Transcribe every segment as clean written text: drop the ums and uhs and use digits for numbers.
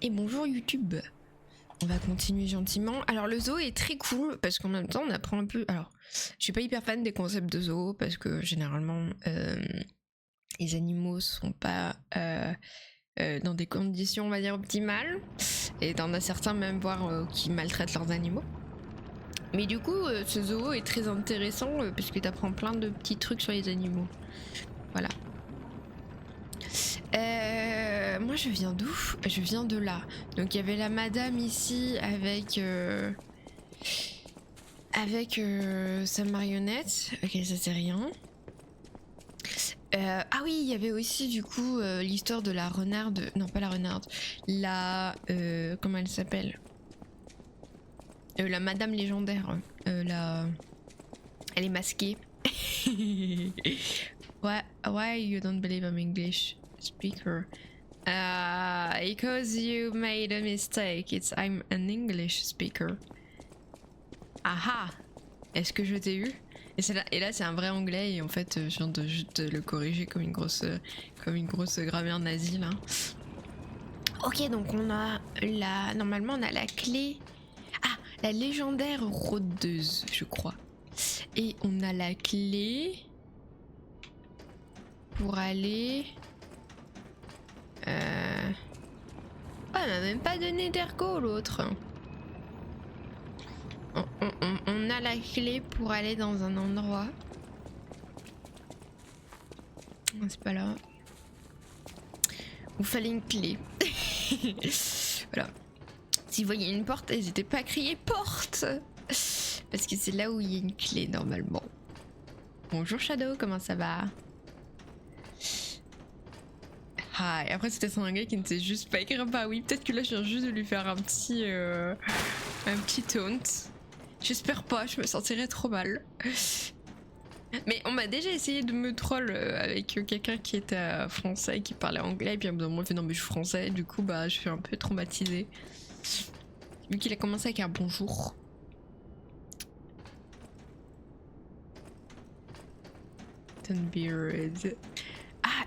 et bonjour YouTube. On va continuer gentiment. Alors le zoo est très cool parce qu'en même temps on apprend un peu... Alors je suis pas hyper fan des concepts de zoo parce que généralement les animaux sont pas dans des conditions on va dire optimales. Et t'en as certains même voire qui maltraitent leurs animaux. Mais du coup ce zoo est très intéressant parce que t'apprends plein de petits trucs sur les animaux. Voilà. Moi je viens d'où? Je viens de là. Donc il y avait la madame ici avec sa marionnette. Ok, ça c'est rien. Ah oui, il y avait aussi du coup l'histoire de la renarde. Non, pas la renarde. La comment elle s'appelle? La madame légendaire. Elle est masquée. Why you don't believe I'm English speaker? Because you made a mistake. I'm an English speaker. Aha! Est-ce que je t'ai eu? Et là c'est un vrai anglais et en fait je viens de juste le corriger comme une grosse grammaire nazie là. Ok, donc on a normalement on a la clé. Ah, la légendaire rôdeuse, je crois. Et on a la clé pour aller. Oh, elle m'a même pas donné d'ergo l'autre. On a la clé pour aller dans un endroit. C'est pas là. Il fallait une clé. Voilà. Si vous voyez une porte, n'hésitez pas à crier porte. Parce que c'est là où il y a une clé normalement. Bonjour Shadow, comment ça va? Ah, et après c'était son anglais qui ne sait juste pas écrire. Bah oui, peut-être que là je viens juste de lui faire un petit taunt. J'espère pas, je me sentirais trop mal. Mais on m'a déjà essayé de me troll avec quelqu'un qui était français et qui parlait anglais. Et puis à un moment, on fait non mais je suis français. Du coup bah je suis un peu traumatisée. Vu qu'il a commencé avec un bonjour. Don't be rude. Ah,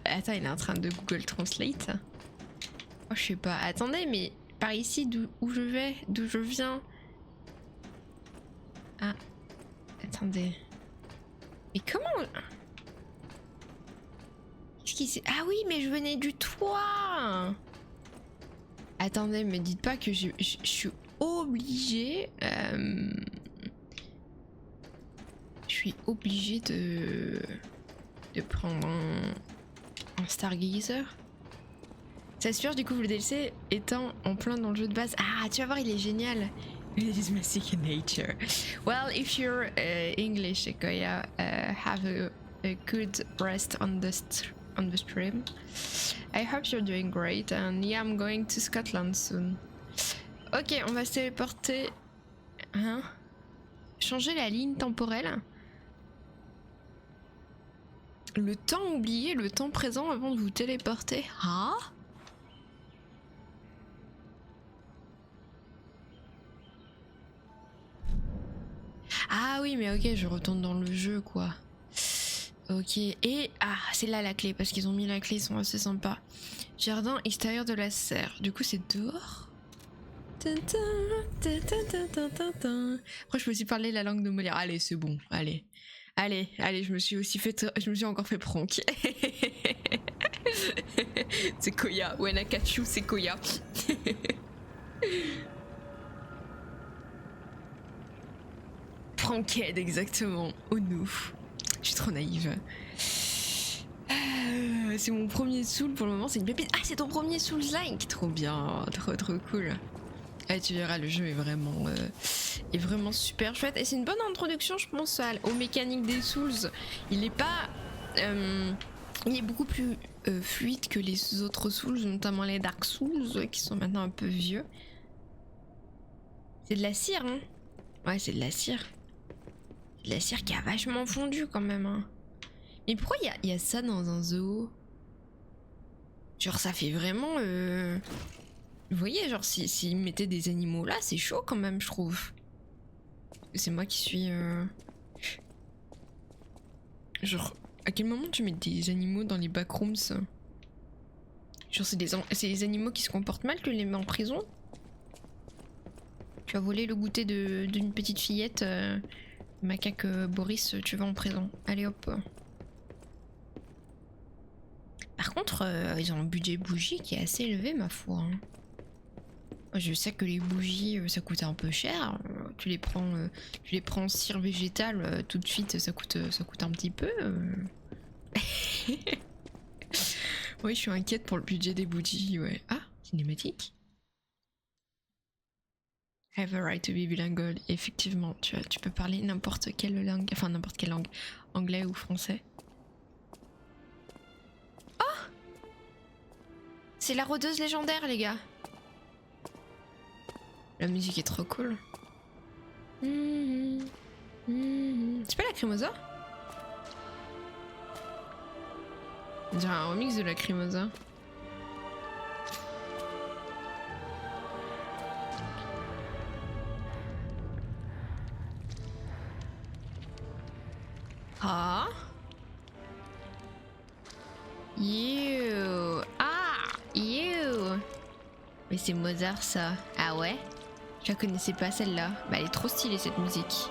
attends, il est en train de Google Translate. Oh, je sais pas. Attendez, mais par ici, d'où je viens. Ah, attendez. Mais comment? Qu'est-ce qui s'est... Ah oui, mais je venais du toit. Attendez, me dites pas que je suis obligée... Je suis obligée de prendre un Stargazer. C'est sûr, du coup, le DLC étant en plein dans le jeu de base. Ah, tu vas voir, il est génial. It is my second nature. Well, if you're English, Koya, have a good rest on the stream. I hope you're doing great. And yeah, I'm going to Scotland soon. Ok, on va se téléporter. Hein? Changer la ligne temporelle. Le temps oublié, le temps présent avant de vous téléporter. Ah? Ah oui, mais ok, je retourne dans le jeu, quoi. Ok, et... Ah, c'est là la clé, parce qu'ils ont mis la clé, ils sont assez sympas. Jardin extérieur de la serre. Du coup, c'est dehors. Après, je peux aussi parler la langue de Molière. Allez, c'est bon, allez. Allez, je me suis encore fait prank. C'est Koya. When I catch you, c'est Koya. Pranked, exactement. Oh no. Je suis trop naïve. C'est mon premier soul pour le moment, c'est une pépite. Ah, c'est ton premier Souls-like. Trop bien, trop cool. Ah, tu verras, le jeu est vraiment super chouette. Et c'est une bonne introduction, je pense, aux mécaniques des Souls. Il est pas... il est beaucoup plus fluide que les autres Souls, notamment les Dark Souls, qui sont maintenant un peu vieux. C'est de la cire, hein? Ouais, c'est de la cire. De la cire qui a vachement fondu, quand même, hein. Mais pourquoi il y a ça dans un zoo? Genre, ça fait vraiment... Vous voyez, genre, s'ils mettaient des animaux là, c'est chaud quand même, je trouve. C'est moi qui suis... Genre, à quel moment tu mets des animaux dans les backrooms? Genre c'est des animaux qui se comportent mal, tu les mets en prison. Tu as volé le goûter d'une petite fillette, macaque Boris, tu vas en prison. Allez hop. Par contre, ils ont un budget bougie qui est assez élevé ma foi. Hein. Je sais que les bougies ça coûte un peu cher. Tu les prends en cire végétale tout de suite, ça coûte un petit peu. Oui, je suis inquiète pour le budget des bougies, ouais. Ah, cinématique. Have a right to be bilingual. Effectivement, tu peux parler n'importe quelle langue, enfin n'importe quelle langue, anglais ou français. Oh, c'est la rôdeuse légendaire, les gars. La musique est trop cool. C'est pas Lacrimosa? On dirait un remix de Lacrimosa. Ah. You. Ah. You. Mais c'est Mozart ça. Ah ouais? Je la connaissais pas celle-là. Bah elle est trop stylée cette musique.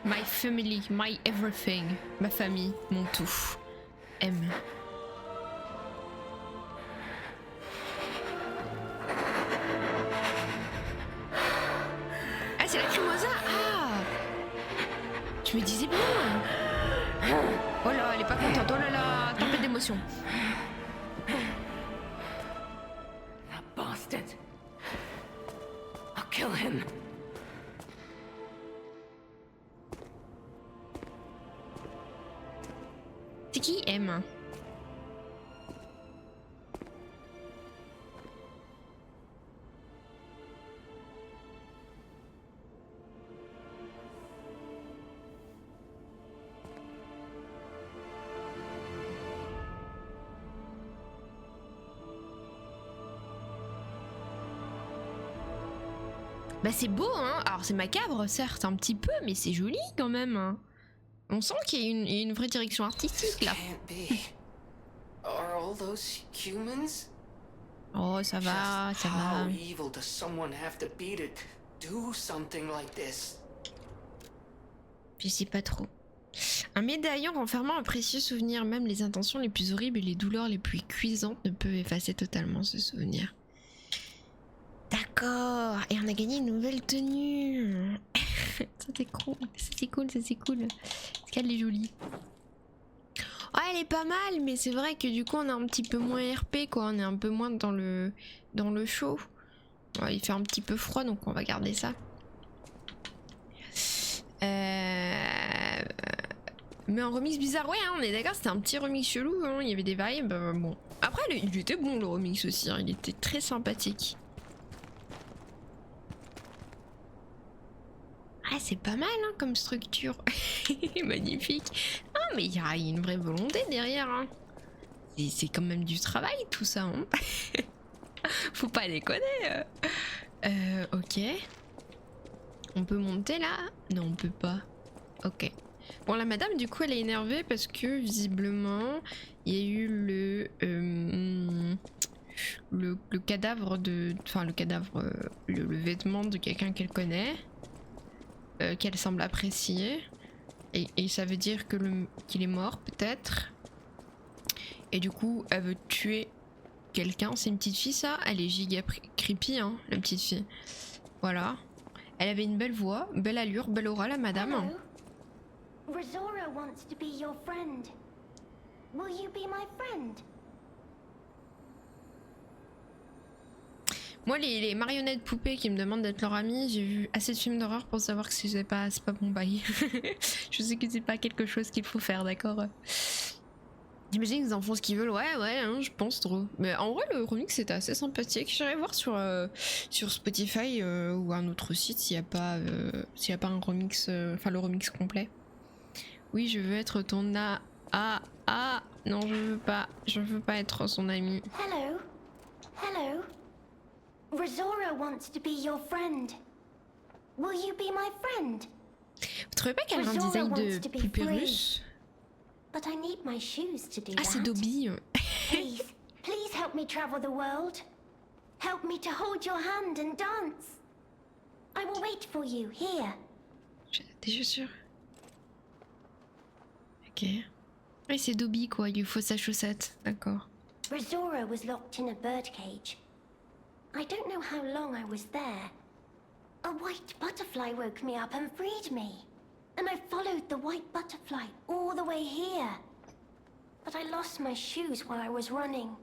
My family, my everything. Ma famille, mon tout. M. Ah, c'est Lacrimosa. Ah, je me disais bien. Oh là, elle est pas contente. Oh là là, tempête d'émotion. That bastard. I'll kill him. C'est qui M? Bah c'est beau hein. Alors c'est macabre certes un petit peu mais c'est joli quand même. Hein. On sent qu'il y a une vraie direction artistique là. Oh ça va, ça va. Je sais pas trop. Un médaillon renfermant un précieux souvenir, même les intentions les plus horribles et les douleurs les plus cuisantes ne peuvent effacer totalement ce souvenir. D'accord, et on a gagné une nouvelle tenue. C'était cool, c'était cool, c'était cool. Est-ce qu'elle est jolie? Oh, elle est pas mal, mais c'est vrai que du coup on est un petit peu moins RP quoi, on est un peu moins dans le chaud. Ouais, il fait un petit peu froid donc on va garder ça. Mais un remix bizarre, ouais, hein, on est d'accord, c'était un petit remix chelou, hein, il y avait des vibes, bon. Après, il était bon le remix aussi, hein, il était très sympathique. Ah, c'est pas mal hein, comme structure. Magnifique. Ah, mais il y a une vraie volonté derrière. Hein. C'est quand même du travail tout ça. Hein. Faut pas déconner. Ok. On peut monter là? Non, on peut pas. Ok. Bon, la madame, du coup, elle est énervée parce que visiblement, il y a eu le cadavre de. Enfin, le cadavre. Le vêtement de quelqu'un qu'elle connaît. Qu'elle semble apprécier. Et ça veut dire que qu'il est mort, peut-être. Et du coup, elle veut tuer quelqu'un. C'est une petite fille, ça? Elle est giga creepy, hein, la petite fille. Voilà. Elle avait une belle voix, belle allure, belle aura, la madame. Hello. Rosora wants to be your friend. Will you be my friend? Moi, les marionnettes poupées qui me demandent d'être leur amie, j'ai vu assez de films d'horreur pour savoir que c'est pas mon bail. Je sais que c'est pas quelque chose qu'il faut faire, d'accord? J'imagine qu'ils en font ce qu'ils veulent, ouais, hein, je pense trop. Mais en vrai, le remix c'était assez sympathique. J'irai voir sur Spotify ou un autre site s'il y a pas un remix, enfin le remix complet. Oui, je veux être ton non, je veux pas être son ami. Hello. Hello. Rosora wants to be your friend. Will you be my friend? Vous trouvez pas qu'elle a un design de poupée russe? But I need my shoes to do Ah, c'est that. Dobby. Please, please help me travel the world. Help me to hold your hand and dance. I will wait for you here. Des chaussures. Ok. Oui, c'est Dobby quoi, il lui faut sa chaussette. D'accord. Rosora was locked in a birdcage. I don't know how long I was there. A white butterfly woke me up and freed me. And I followed the white butterfly all the way here. But I lost my shoes while I was running.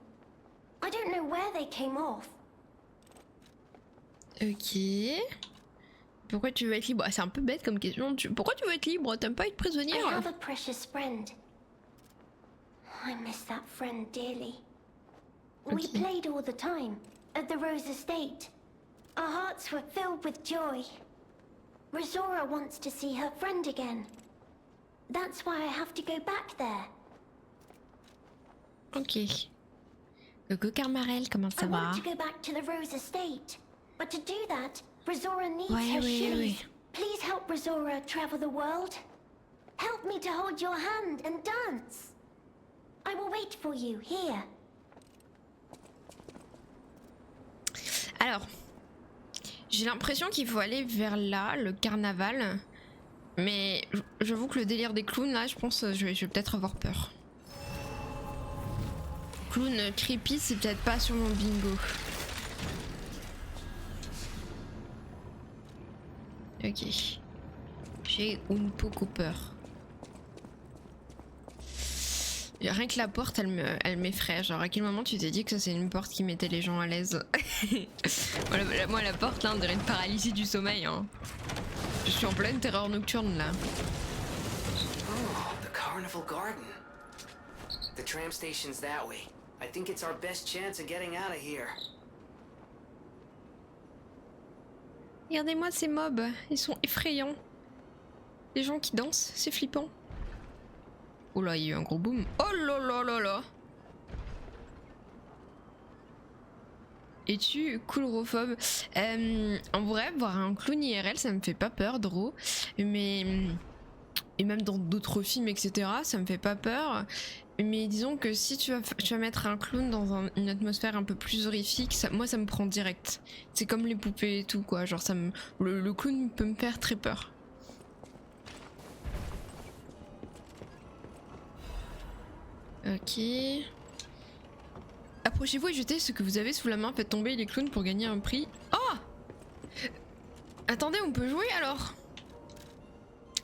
I don't know where they came off. Ok. Pourquoi tu veux être libre? Ah, c'est un peu bête comme question. Pourquoi tu veux être libre? T'aimes pas être I prisonnière? have a precious friend. I miss that friend dearly. We Okay. played all the time at the Rose Estate. Our hearts were filled with joy. Rosora wants to see her friend again. That's why I have to go back there. Ok. Coco Carmarel, comment ça I va? want to go back to the Rose Estate. But to do that, Rosora needs Ouais, her ouais, shoes. ouais. Please help Rosora travel the world. Help me to hold your hand and dance. I will wait for you here. Alors, j'ai l'impression qu'il faut aller vers là, le carnaval. Mais j'avoue que le délire des clowns, là, je pense je vais peut-être avoir peur. Clown creepy, c'est peut-être pas sur mon bingo. Ok. J'ai un peu peur. Rien que la porte, elle m'effraie. Genre, à quel moment tu t'es dit que ça c'est une porte qui mettait les gens à l'aise? Voilà, moi, la porte là, on dirait une paralysie du sommeil. Hein. Je suis en pleine terreur nocturne là. Oh, the Carnival Garden. The tram station's that way. I think it's our best chance of getting out of here. Regardez-moi ces mobs, ils sont effrayants. Les gens qui dansent, c'est flippant. Oh là, il y a eu un gros boom. Oh là là là là. Es-tu coulrophobe? En vrai, voir un clown IRL, ça me fait pas peur, Dro. Mais... Et même dans d'autres films, etc., ça me fait pas peur. Mais disons que si tu vas mettre un clown dans une atmosphère un peu plus horrifique, moi ça me prend direct. C'est comme les poupées et tout, quoi. Genre, le clown peut me faire très peur. Ok. Approchez-vous et jetez ce que vous avez sous la main. Faites tomber les clowns pour gagner un prix. Oh! Attendez, on peut jouer alors?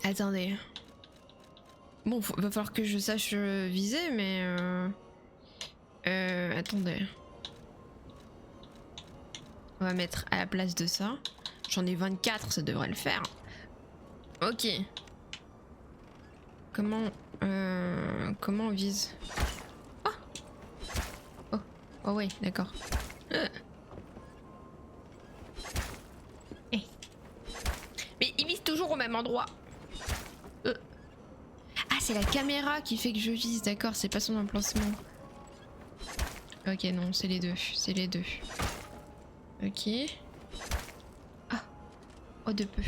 Attendez. Bon, va falloir que je sache viser, mais... attendez. On va mettre à la place de ça. J'en ai 24, ça devrait le faire. Ok. Comment on vise? Oh ouais, d'accord. Mais il vise toujours au même endroit. Ah, c'est la caméra qui fait que je vise, d'accord, c'est pas son emplacement. Ok, non, c'est les deux, c'est les deux. Ok. Ah. Oh, de peu.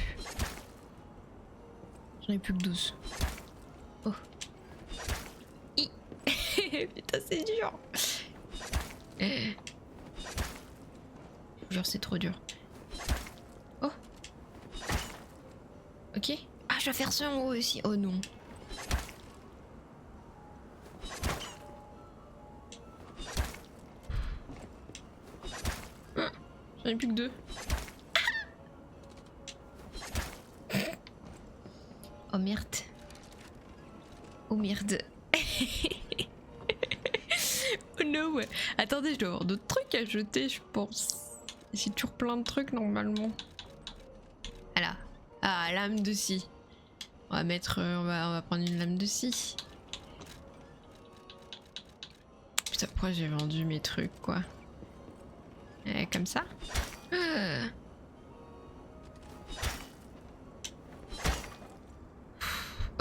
J'en ai plus que 12. Oh. Putain, c'est dur. Genre, c'est trop dur. Oh. Ok. Ah, je vais faire ça en haut aussi. Oh non. J'en ai plus que 2. Oh merde. Oh merde. Oh no. Attendez, je dois avoir d'autres trucs à jeter, je pense. J'ai toujours plein de trucs normalement. Voilà. Ah, lame de scie. On va mettre... on va prendre une lame de scie. Putain, pourquoi j'ai vendu mes trucs, quoi? Comme ça.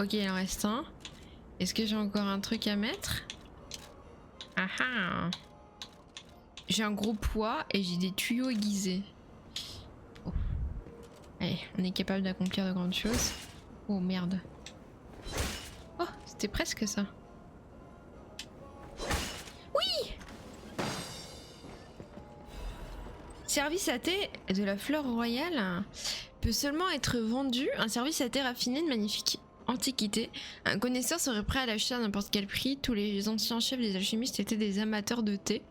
Ok, il en reste un. Est-ce que j'ai encore un truc à mettre? Ah ah. J'ai un gros poids et j'ai des tuyaux aiguisés. Oh. Allez, on est capable d'accomplir de grandes choses. Oh merde. Oh, c'était presque ça. Oui! Service à thé de la fleur royale peut seulement être vendu. Un service à thé raffiné de magnifique antiquité. Un connaisseur serait prêt à l'acheter à n'importe quel prix. Tous les anciens chefs des alchimistes étaient des amateurs de thé.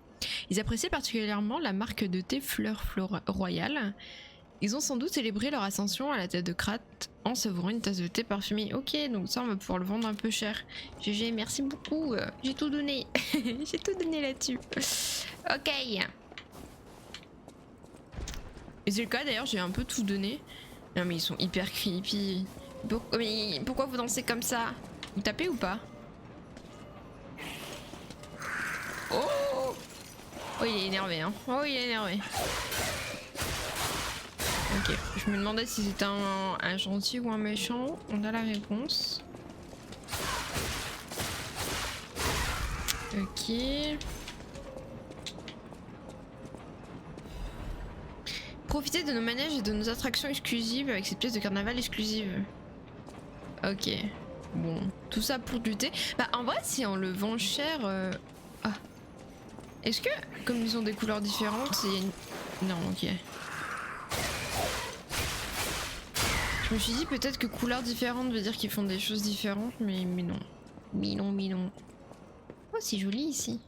Ils appréciaient particulièrement la marque de thé Fleur Royale. Ils ont sans doute célébré leur ascension à la tête de Krat en savourant une tasse de thé parfumé. Ok, donc ça on va pouvoir le vendre un peu cher. GG, merci beaucoup. J'ai tout donné. J'ai tout donné là-dessus. Ok. Et c'est le cas d'ailleurs, j'ai un peu tout donné. Non mais ils sont hyper creepy. Mais pourquoi vous dansez comme ça? Vous tapez ou pas? Oh! Oh il est énervé hein. Oh il est énervé. Ok, je me demandais si c'était un gentil ou un méchant. On a la réponse. Ok. Profitez de nos manèges et de nos attractions exclusives avec cette pièce de carnaval exclusive. Ok. Bon, tout ça pour du thé. Bah en vrai si on le vend cher... Ah. Est-ce que, comme ils ont des couleurs différentes, c'est... Non, ok. Je me suis dit peut-être que couleurs différentes veut dire qu'ils font des choses différentes, mais non. Mais non. Oh, c'est joli ici.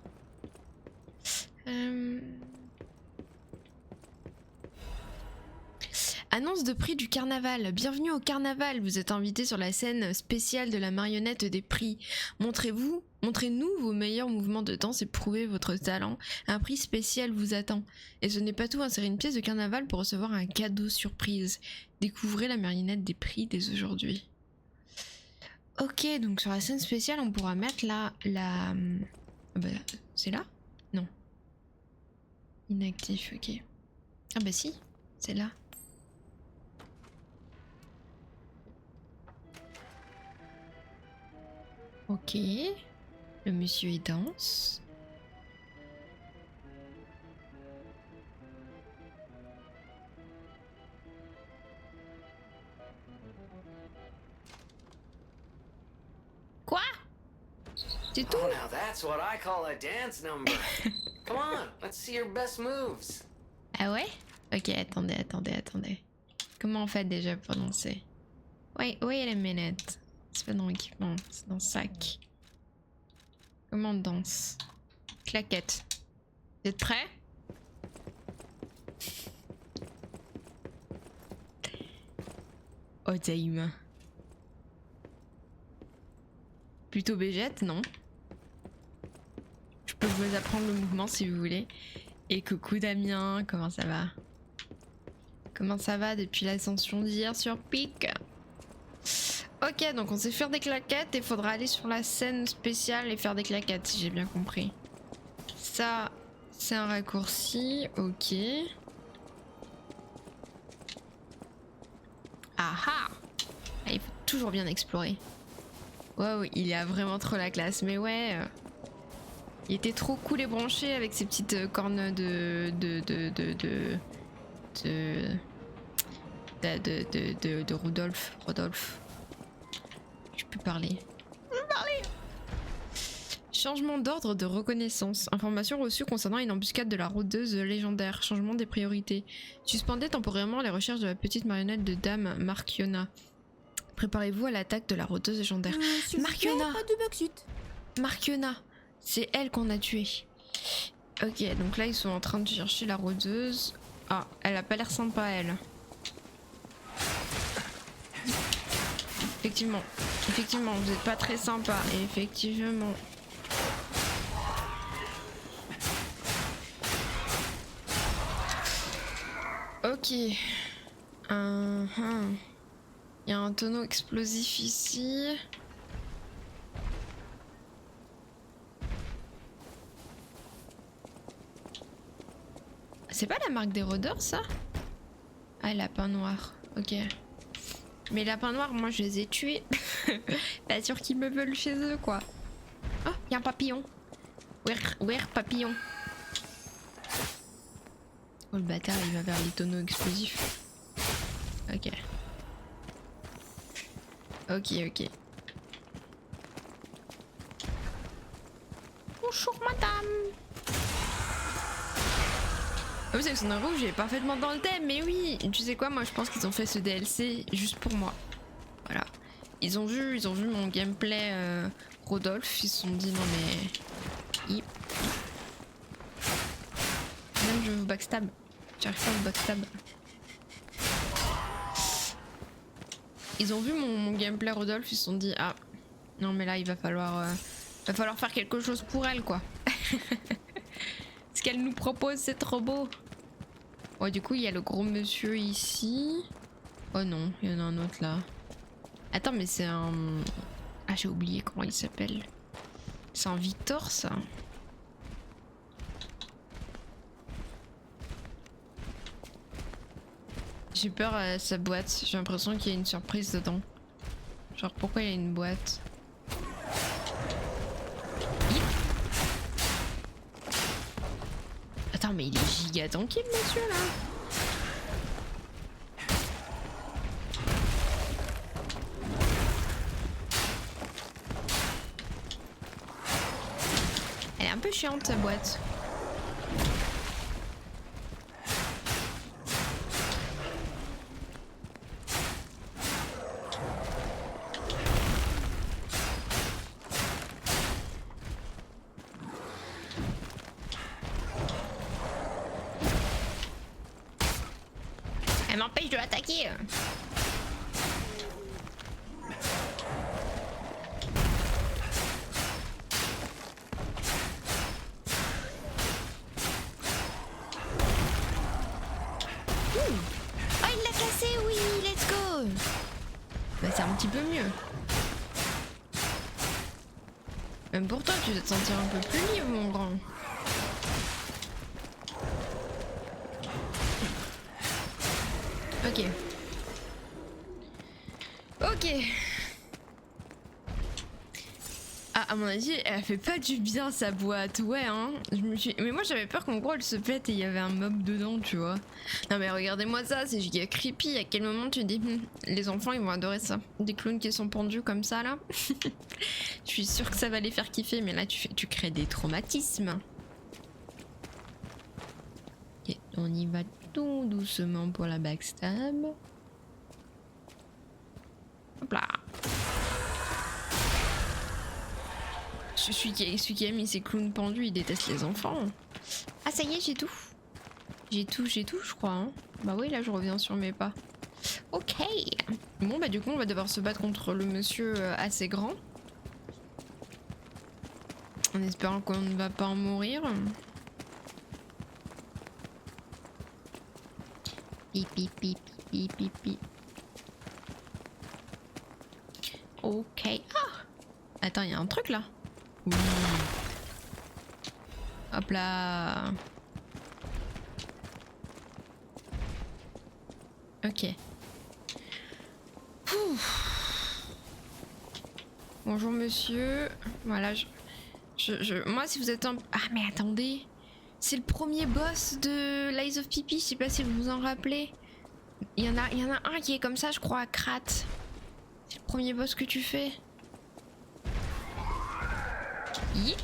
Annonce de prix du carnaval. Bienvenue au carnaval. Vous êtes invité sur la scène spéciale de la marionnette des prix. Montrez-nous vos meilleurs mouvements de danse et prouvez votre talent. Un prix spécial vous attend. Et ce n'est pas tout, insérez une pièce de carnaval pour recevoir un cadeau surprise. Découvrez la marionnette des prix dès aujourd'hui. Ok, donc sur la scène spéciale, on pourra mettre la... Ah bah, c'est là? Non. Inactif, ok. Ah bah si, c'est là. Ok, le monsieur il danse. Quoi? C'est tout? Oh, now that's what I call a dance number. Come on, let's see your best moves. Ah ouais? Ok, attendez. Comment on fait déjà pour danser? Wait a minute. C'est pas dans l'équipement, c'est dans le sac. Comment on danse? Claquette. Vous êtes prêts? Oh, time. Plutôt Bégette, non? Je peux vous apprendre le mouvement si vous voulez. Et coucou Damien, comment ça va? Comment ça va depuis l'ascension d'hier sur Pic? Ok, donc on sait faire des claquettes et il faudra aller sur la scène spéciale et faire des claquettes, si j'ai bien compris. Ça, c'est un raccourci, ok. Ah ah! Il faut toujours bien explorer. Wow, il a vraiment trop la classe, mais ouais... il était trop cool et branché avec ses petites cornes de Rudolf. Je peux parler. Changement d'ordre de reconnaissance. Information reçue concernant une embuscade de la rôdeuse légendaire. Changement des priorités. Suspendez temporairement les recherches de la petite marionnette de Dame Marchiona. Préparez-vous à l'attaque de la rôdeuse légendaire. Marchiona. Marchiona. C'est elle qu'on a tuée. Ok, donc là ils sont en train de chercher la rôdeuse. Ah, elle a pas l'air sympa elle. Effectivement, vous êtes pas très sympa. Effectivement. Ok. Il y a un tonneau explosif ici. C'est pas la marque des rôdeurs ça? Ah, lapin noir. Ok. mes lapins noirs, moi je les ai tués. Pas sûr qu'ils me veulent chez eux quoi. Oh, y'a un papillon. Where papillon. Oh le bâtard il va vers les tonneaux explosifs. Ok. Ok. Bonjour madame. Ah oui, c'est que son rouge est parfaitement dans le thème, mais oui. Tu sais quoi, moi je pense qu'ils ont fait ce DLC juste pour moi. Voilà. Ils ont vu mon gameplay Rodolphe, ils se sont dit non mais... Même je vous backstab. J'arrive pas à vous backstab. Ils ont vu mon gameplay Rodolphe, ils se sont dit ah non mais là il va falloir faire quelque chose pour elle quoi. Ce qu'elle nous propose c'est trop beau. Oh du coup il y a le gros monsieur ici. Oh non, il y en a un autre là. Attends mais c'est un... Ah j'ai oublié comment il s'appelle. C'est un Victor ça. J'ai peur à sa boîte, j'ai l'impression qu'il y a une surprise dedans. Genre pourquoi il y a une boîte? Attends mais il est giga tanky le monsieur là. Elle est un peu chiante sa boîte. Elle m'empêche de l'attaquer. Oh il l'a cassé, oui, let's go. Bah c'est un petit peu mieux. Même pour toi tu dois te sentir un peu plus libre mon grand. Ok. Ah, à mon avis, elle fait pas du bien sa boîte, ouais hein. Mais moi j'avais peur qu'en gros elle se pète et il y avait un mob dedans, tu vois. Non mais regardez-moi ça, c'est giga creepy. À quel moment tu dis, les enfants ils vont adorer ça. Des clowns qui sont pendus comme ça là. Je suis sûre que ça va les faire kiffer, mais là tu crées des traumatismes. Ok, on y va tout doucement pour la backstab. Hop là. Celui qui a mis ses clowns pendus, il déteste les enfants. Ah ça y est, j'ai tout. J'ai tout, je crois. Hein. Bah oui, là je reviens sur mes pas. Ok. Bon bah du coup on va devoir se battre contre le monsieur assez grand. En espérant qu'on ne va pas en mourir. Pipi. Ok. Ah. Attends, il y a un truc là. Ouh. Hop là. Ok. Ouf. Bonjour monsieur. Voilà, moi si vous êtes un... Ah mais attendez. C'est le premier boss de Lies of P. Je sais pas si vous vous en rappelez. Il y en a un qui est comme ça, je crois, à Krat. C'est le premier boss que tu fais. Yi.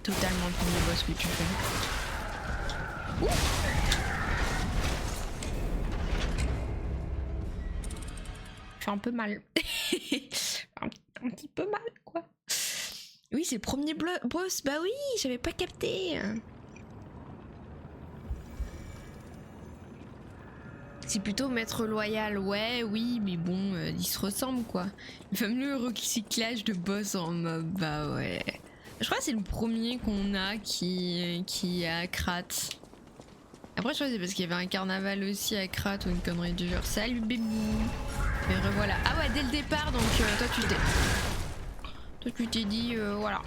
Totalement le premier boss que tu fais. Ouh. Je fais un peu mal. un petit peu mal, quoi. Oui, c'est le premier boss. Bah oui, j'avais pas capté. C'est plutôt maître loyal, ouais, oui, mais bon, ils se ressemblent quoi. Le fameux recyclage de boss en mob, bah ouais. Je crois que c'est le premier qu'on a qui est à Krat. Après, je crois que c'est parce qu'il y avait un carnaval aussi à Krat ou une connerie du genre. Salut bébou. Et revoilà. Ah ouais, dès le départ, donc toi tu t'es dit, voilà.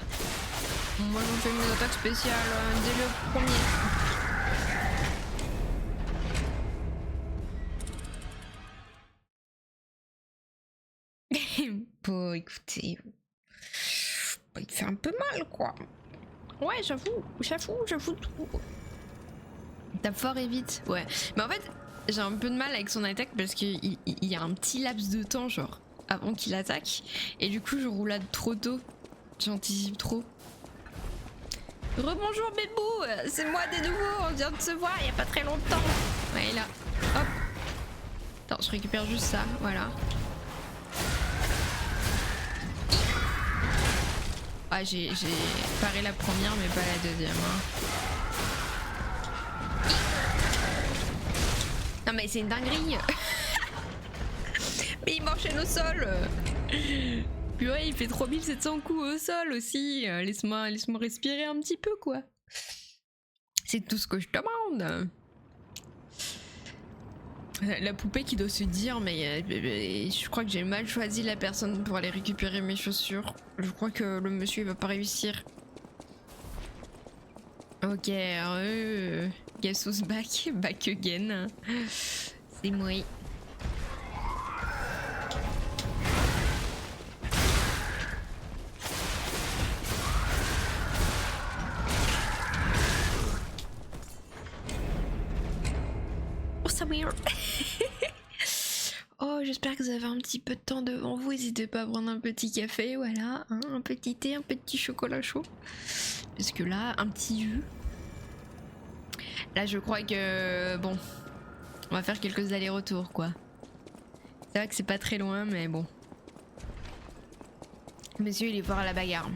Moi je fais mes attaques spéciales dès le premier. écoutez... il te fait un peu mal, quoi. Ouais, j'avoue tout. Tape fort et vite, ouais. Mais en fait, j'ai un peu de mal avec son attaque parce qu'il y a un petit laps de temps, genre, avant qu'il attaque. Et du coup, je roulade trop tôt. J'anticipe trop. Rebonjour Bébou, c'est moi de nouveau, on vient de se voir il y a pas très longtemps. Ouais, là, hop. Attends, je récupère juste ça, voilà. Ah, j'ai paré la première, mais pas la deuxième. Hein. Non, mais c'est une dinguerie. Mais il m'enchaîne au sol. Purée, il fait 3700 coups au sol aussi. Laisse-moi respirer un petit peu, quoi. C'est tout ce que je demande. La poupée qui doit se dire, mais je crois que j'ai mal choisi la personne pour aller récupérer mes chaussures. Je crois que le monsieur il va pas réussir. Ok, guess who's back again. C'est moi. Oh Samir. Oh, j'espère que vous avez un petit peu de temps devant vous. N'hésitez pas à prendre un petit café, voilà, hein, un petit thé, un petit chocolat chaud. Parce que là, un petit jus. Là, je crois que bon, on va faire quelques allers-retours, quoi. C'est vrai que c'est pas très loin, mais bon. Monsieur, il est fort à la bagarre.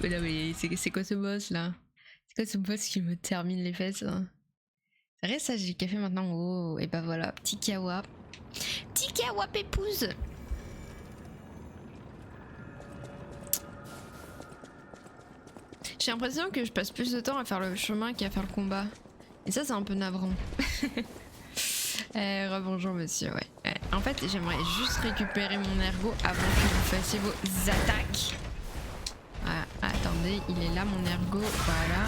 Non mais c'est quoi ce boss là? C'est quoi ce boss qui me termine les fesses hein? C'est vrai ça, j'ai le café maintenant. Oh, et bah voilà, petit kawa. Petit kawa pépouse. J'ai l'impression que je passe plus de temps à faire le chemin qu'à faire le combat. Et ça c'est un peu navrant. Rebonjour monsieur, ouais. En fait j'aimerais juste récupérer mon ergot avant que vous fassiez vos attaques. Ah, attendez, il est là mon ergot, voilà.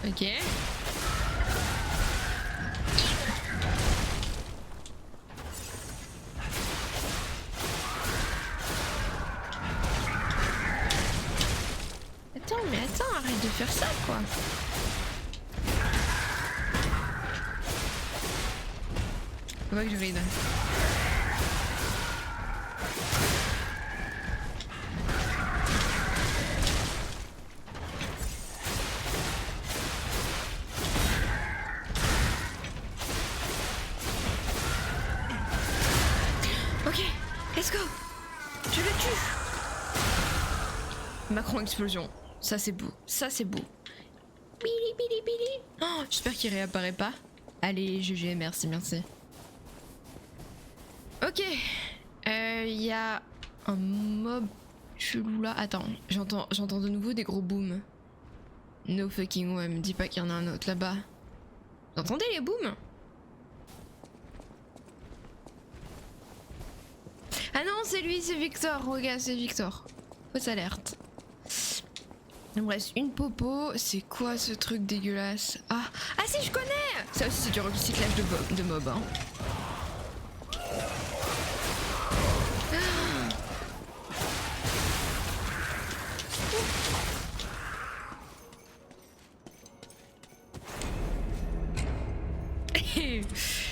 Ok. Attends, arrête de faire ça, quoi. Faut pas que je ride. Ok, let's go. Je le tue. Macron explosion. Ça c'est beau, ça c'est beau. Bili bili bili. Oh, j'espère qu'il réapparaît pas. Allez, GG, merci. Ok. Y a un mob chelou là. Attends, j'entends de nouveau des gros booms. No fucking way, me dis pas qu'il y en a un autre là-bas. Vous entendez les booms? Ah non, c'est lui, c'est Victor. Regarde, c'est Victor. Fausse alerte. Il me reste une popo. C'est quoi ce truc dégueulasse? Ah si, je connais. Ça aussi c'est du recyclage de mob hein.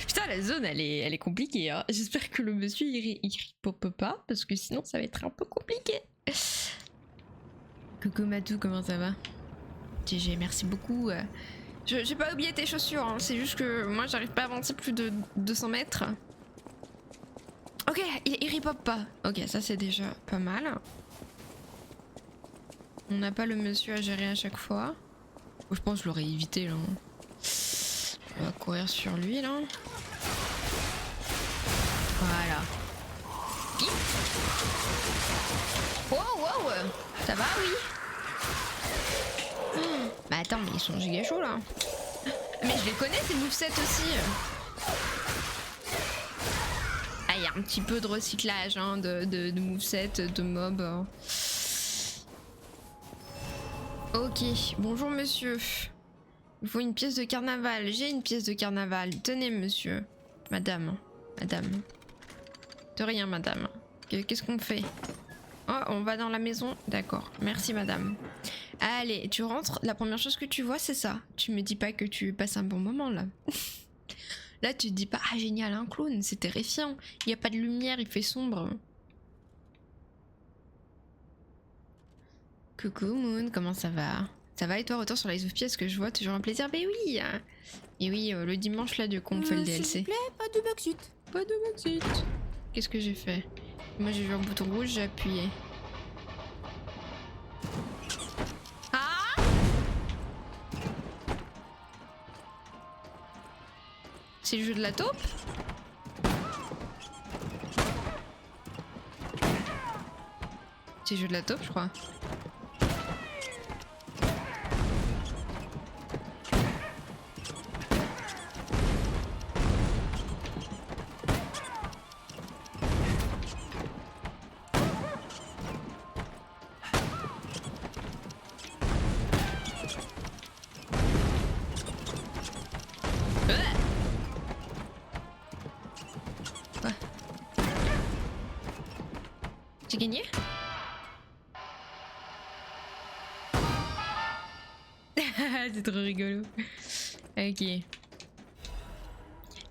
Putain, la zone elle est compliquée hein. J'espère que le monsieur il pop pas parce que sinon ça va être un peu compliqué. Coucou Matou, comment ça va? GG, merci beaucoup. J'ai pas oublié tes chaussures, hein. C'est juste que moi j'arrive pas à avancer plus de 200 mètres. Ok, il repop pas. Ok, ça c'est déjà pas mal. On n'a pas le monsieur à gérer à chaque fois. Oh, je pense que je l'aurais évité là. On va courir sur lui là. Voilà. Wow, wow, Wow, ça va, oui. Bah attends, mais ils sont giga chauds là. Mais je les connais ces movesets aussi. Ah, il y a un petit peu de recyclage hein, de movesets, de mobs. Ok, bonjour monsieur. Il faut une pièce de carnaval. J'ai une pièce de carnaval. Tenez monsieur. Madame. De rien madame. Qu'est-ce qu'on fait? Oh, on va dans la maison. D'accord. Merci madame. Allez, tu rentres. La première chose que tu vois, c'est ça. Tu me dis pas que tu passes un bon moment là. Là, tu te dis pas, ah génial, un clown, c'est terrifiant. Il n'y a pas de lumière, il fait sombre. Coucou Moon, comment ça va? Ça va et toi, retour sur les of Pièces que je vois, toujours un plaisir. Mais oui. Et oui, le dimanche là, du coup, on fait le DLC. S'il vous plaît, pas de bugsuit. Pas de bugsuit. Qu'est-ce que j'ai fait? Moi, j'ai vu un bouton rouge, j'ai appuyé. Ah! C'est le jeu de la taupe? C'est le jeu de la taupe, je crois. J'ai gagné? C'est trop rigolo. Ok.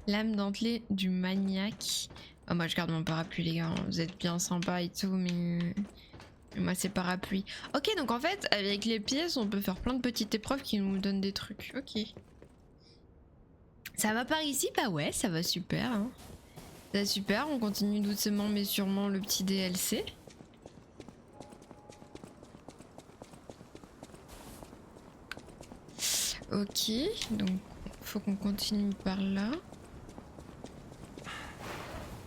Lame dentelée du maniaque. Oh, moi je garde mon parapluie les gars. Vous êtes bien sympas et tout mais moi c'est parapluie. Ok, donc en fait avec les pièces on peut faire plein de petites épreuves qui nous donnent des trucs. Ok. Ça va par ici? Bah ouais, ça va super. Hein. Ça va super, on continue doucement mais sûrement le petit DLC. Ok, donc faut qu'on continue par là.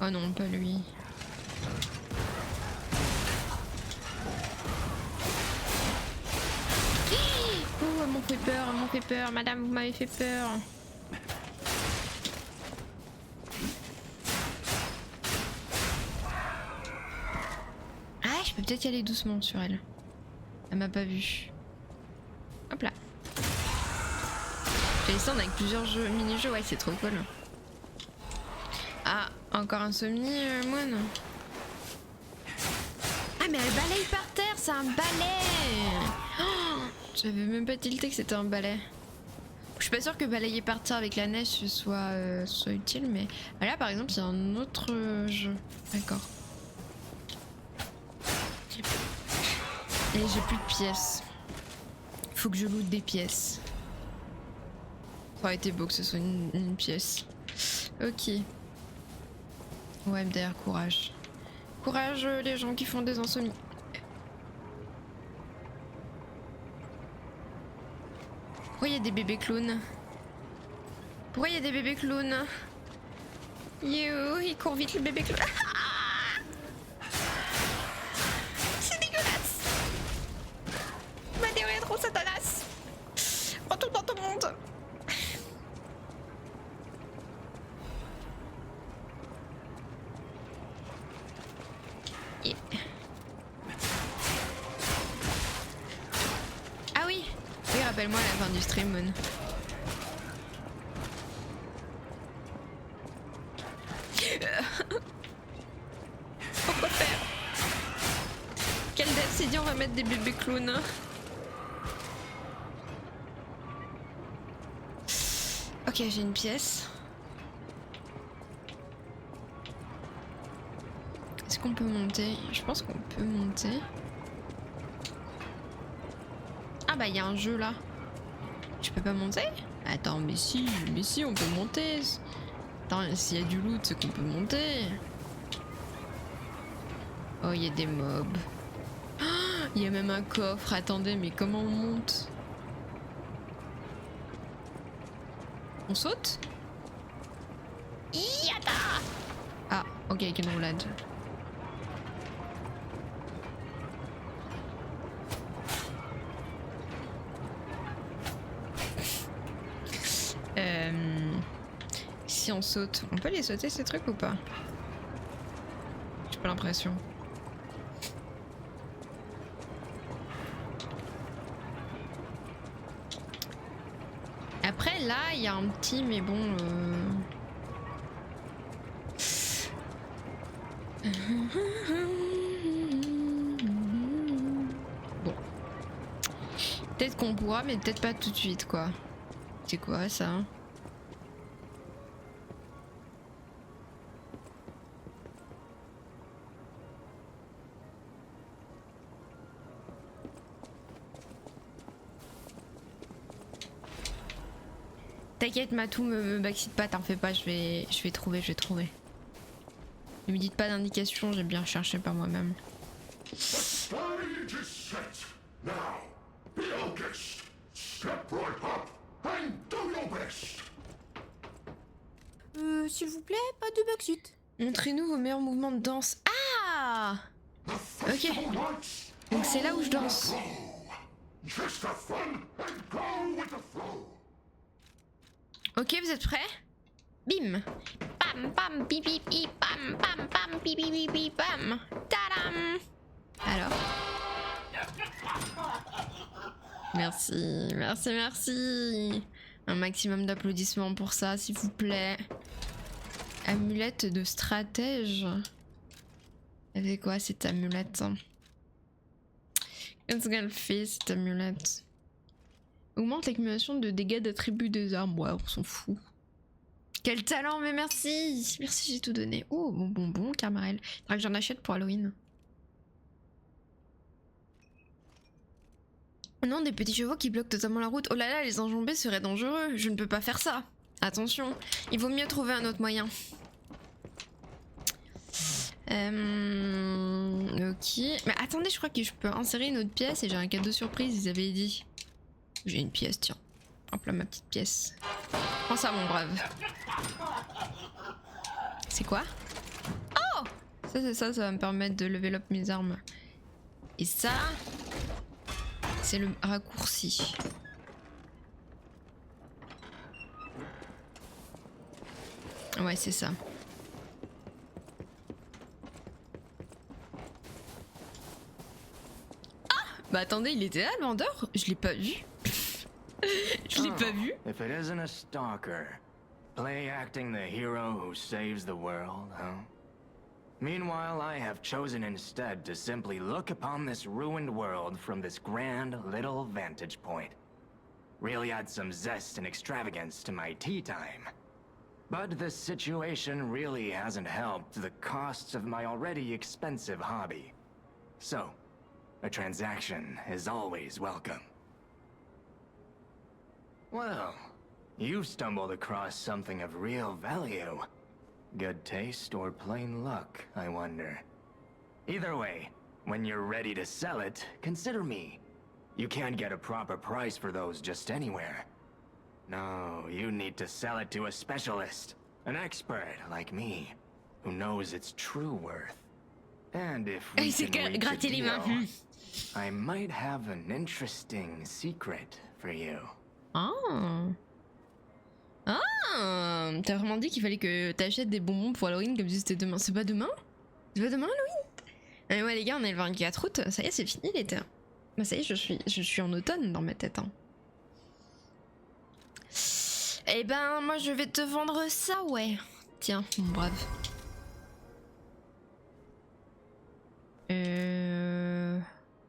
Oh non, pas lui. Oh, elle m'en fait peur, madame, vous m'avez fait peur. Ah, je peux peut-être y aller doucement sur elle. Elle m'a pas vu. Hop là. J'ai descendre avec plusieurs mini-jeux, ouais, c'est trop cool. Ah, encore un moine. Ah, mais elle balaye par terre, c'est un balai. Oh, j'avais même pas tilté que c'était un balai. Je suis pas sûre que balayer par terre avec la neige soit utile, mais là par exemple, il y a un autre jeu. D'accord. Et j'ai plus de pièces. Faut que je loot des pièces. Ça aurait été beau que ce soit une pièce. Ok. Ouais, MDR, courage. Courage les gens qui font des insomnies. Pourquoi il y a des bébés clowns? Pourquoi il y a des bébés clowns? Yo, il court vite le bébé clown. C'est dégueulasse. Ma théorie est trop satanas. Retourne dans ton monde. Ah oui, oui, rappelle-moi la fin du stream, Moon. Pourquoi faire? Quel dev s'est dit on va mettre des bébés clowns? Ok, j'ai une pièce. Est-ce qu'on peut monter? Je pense qu'on peut monter. Ah bah il y a un jeu là. Tu peux pas monter? Attends, mais si on peut monter. Attends, s'il y a du loot, c'est qu'on peut monter. Oh, il y a des mobs. Il y a même un coffre. Attendez, mais comment on monte? On saute? Yata! Ah, ok, avec une roulade. si on saute, on peut les sauter ces trucs ou pas? J'ai pas l'impression. Après là, il y a un petit, mais bon. Bon. Peut-être qu'on pourra, mais peut-être pas tout de suite, quoi. C'est quoi ça? T'inquiète Matou, me backseat pas, t'en fais pas, je vais trouver, Ne me dites pas d'indication, j'ai bien cherché par moi-même. Stage is set. Now, be our guest. Step right up and do your best. S'il vous plaît, pas de backseat. Montrez-nous vos meilleurs mouvements de danse. Ah! Ok. Donc c'est là où je danse. Just have fun and go with the flow. Ok, vous êtes prêts? Bim! Pam pam pi pi pi pam pam pam pi pi pi pi pam! Tadam! Alors. Merci, merci, merci! Un maximum d'applaudissements pour ça, s'il vous plaît. Amulette de stratège. Elle fait quoi cette amulette? Qu'est-ce qu'elle fait cette amulette? Augmente l'accumulation de dégâts d'attributs des armes. Ouais, on s'en fout. Quel talent, mais merci! Merci, j'ai tout donné. Oh, bon, Carmarel. Faudra que j'en achète pour Halloween. Non, des petits chevaux qui bloquent totalement la route. Oh là là, les enjambées seraient dangereux. Je ne peux pas faire ça. Attention, il vaut mieux trouver un autre moyen. Ok. Mais attendez, je crois que je peux insérer une autre pièce et j'ai un cadeau surprise, ils avaient dit. J'ai une pièce, tiens. Hop là, ma petite pièce. Prends ça, mon brave. C'est quoi? Oh! Ça, c'est ça, ça va me permettre de level up mes armes. Et ça, c'est le raccourci. Ouais, c'est ça. Ah! Bah attendez, il était là, le vendeur? Je l'ai pas vu. Je l'ai pas vu. If it isn't a stalker, play acting the hero who saves the world, huh? Meanwhile, I have chosen instead to simply look upon this ruined world from this grand little vantage point. Really add some zest and extravagance to my tea time. But this situation really hasn't helped the costs of my already expensive hobby. So, a transaction is always welcome. Well, you've stumbled across something of real value. Good taste or plain luck, I wonder. Either way, when you're ready to sell it, consider me. You can't get a proper price for those just anywhere. No, you need to sell it to a specialist, an expert like me, who knows its true worth. And if we can reach a deal, I might have an interesting secret for you. Ah. Ah. T'as vraiment dit qu'il fallait que t'achètes des bonbons pour Halloween comme si c'était demain. C'est pas demain? C'est pas demain Halloween? Ouais les gars, on est le 24 août. Ça y est, c'est fini l'été. Bah ça y est, je suis en automne dans ma tête. Hein. Eh ben, moi je vais te vendre ça, ouais. Tiens, mon brave.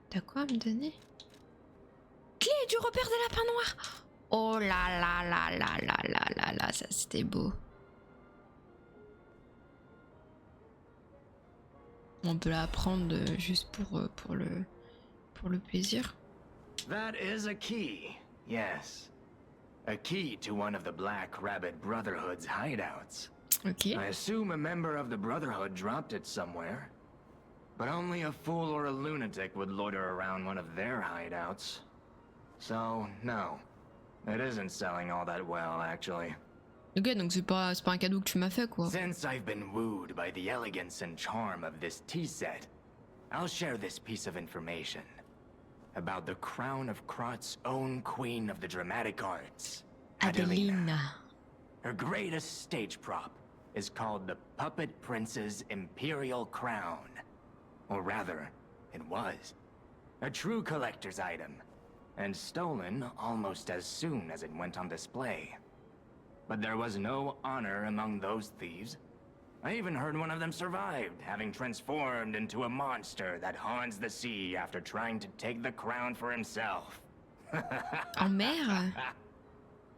T'as quoi à me donner? Clé du repère des lapins noirs. Oh là là là là là là là là, ça c'était beau. On peut la prendre juste pour le plaisir. That is a key, yes. A key to one of the Black Rabbit Brotherhood's hideouts. Ok. I assume a member of the Brotherhood dropped it somewhere. But only a fool or a lunatic would loiter around one of their hideouts. So, no. It isn't selling all that well, actually. Ok, donc c'est pas un cadeau que tu m'as fait, quoi. Since I've been wooed by the elegance and charm of this tea set, I'll share this piece of information about the crown of Krot's own queen of the dramatic arts, Adelina. Her greatest stage prop is called the Puppet Prince's Imperial Crown. Or rather, it was. A true collector's item, and stolen almost as soon as it went on display. But there was no honor among those thieves. I even heard one of them survived, having transformed into a monster that haunts the sea after trying to take the crown for himself. En mer?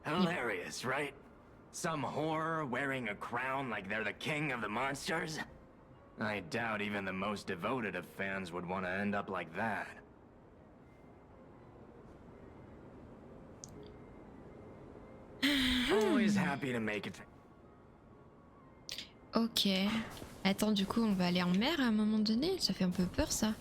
Hilarious, right? Some horror wearing a crown like they're the king of the monsters? I doubt even the most devoted of fans would want to end up like that. Always happy to make it. Ok. Attends, du coup, on va aller en mer à un moment donné? Ça fait un peu peur, ça.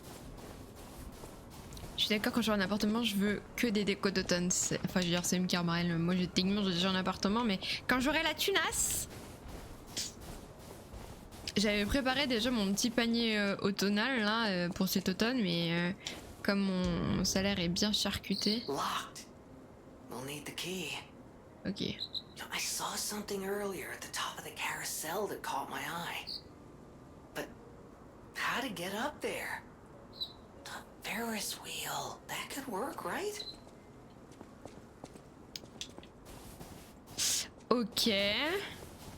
Je suis d'accord, quand j'aurai un appartement, je veux que des décos d'automne. Enfin, je veux dire, c'est une Carmarel. Moi, techniquement, j'ai déjà un appartement, mais quand j'aurai la tunasse... J'avais préparé déjà mon petit panier automnal, là, pour cet automne, mais comme mon salaire est bien charcuté... Locked. We'll need the key. Ok. I saw something earlier at the top of the carousel that caught my eye. But how to get up there? The Ferris wheel. That could work, right? Ok.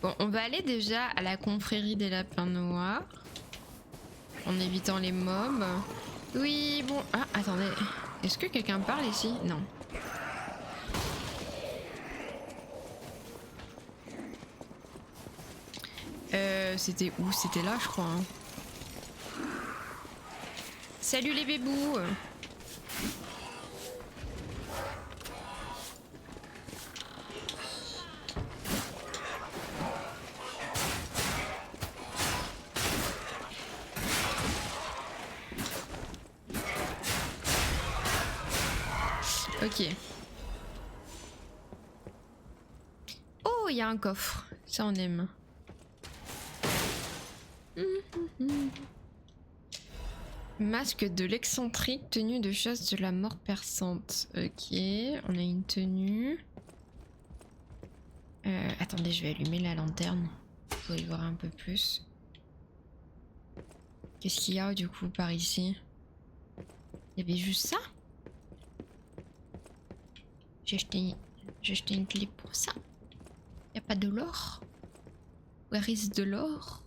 Bon, on va aller déjà à la confrérie des lapins noirs. En évitant les mobs. Oui, bon... Ah, attendez. Est-ce que quelqu'un parle ici? Non. C'était où? C'était là, je crois. Hein. Salut les bébous! Ok. Oh, il y a un coffre. Ça, on aime. Masque de l'excentrique, tenue de chasse de la mort perçante. Ok, on a une tenue. Attendez, je vais allumer la lanterne pour y voir un peu plus. Qu'est-ce qu'il y a du coup par ici? Il y avait juste ça? J'ai acheté une clé pour ça. Y a pas de l'or? Where is de l'or?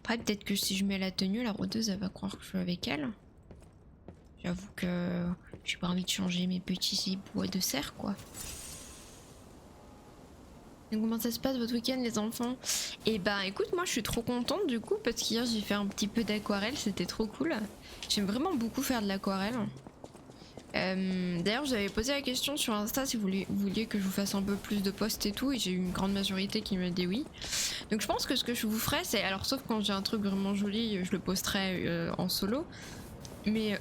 Après, peut-être que si je mets la tenue, la rôdeuse, elle va croire que je suis avec elle. J'avoue que j'ai pas envie de changer mes petits bois de serre, quoi. Et comment ça se passe votre week-end, les enfants? Et ben, écoute, moi, je suis trop contente, du coup, parce qu'hier, j'ai fait un petit peu d'aquarelle. C'était trop cool. J'aime vraiment beaucoup faire de l'aquarelle. D'ailleurs, j'avais posé la question sur Insta si vous vouliez que je vous fasse un peu plus de posts et tout, et j'ai eu une grande majorité qui m'a dit oui. Donc je pense que ce que je vous ferai, c'est, alors sauf quand j'ai un truc vraiment joli, je le posterai en solo, mais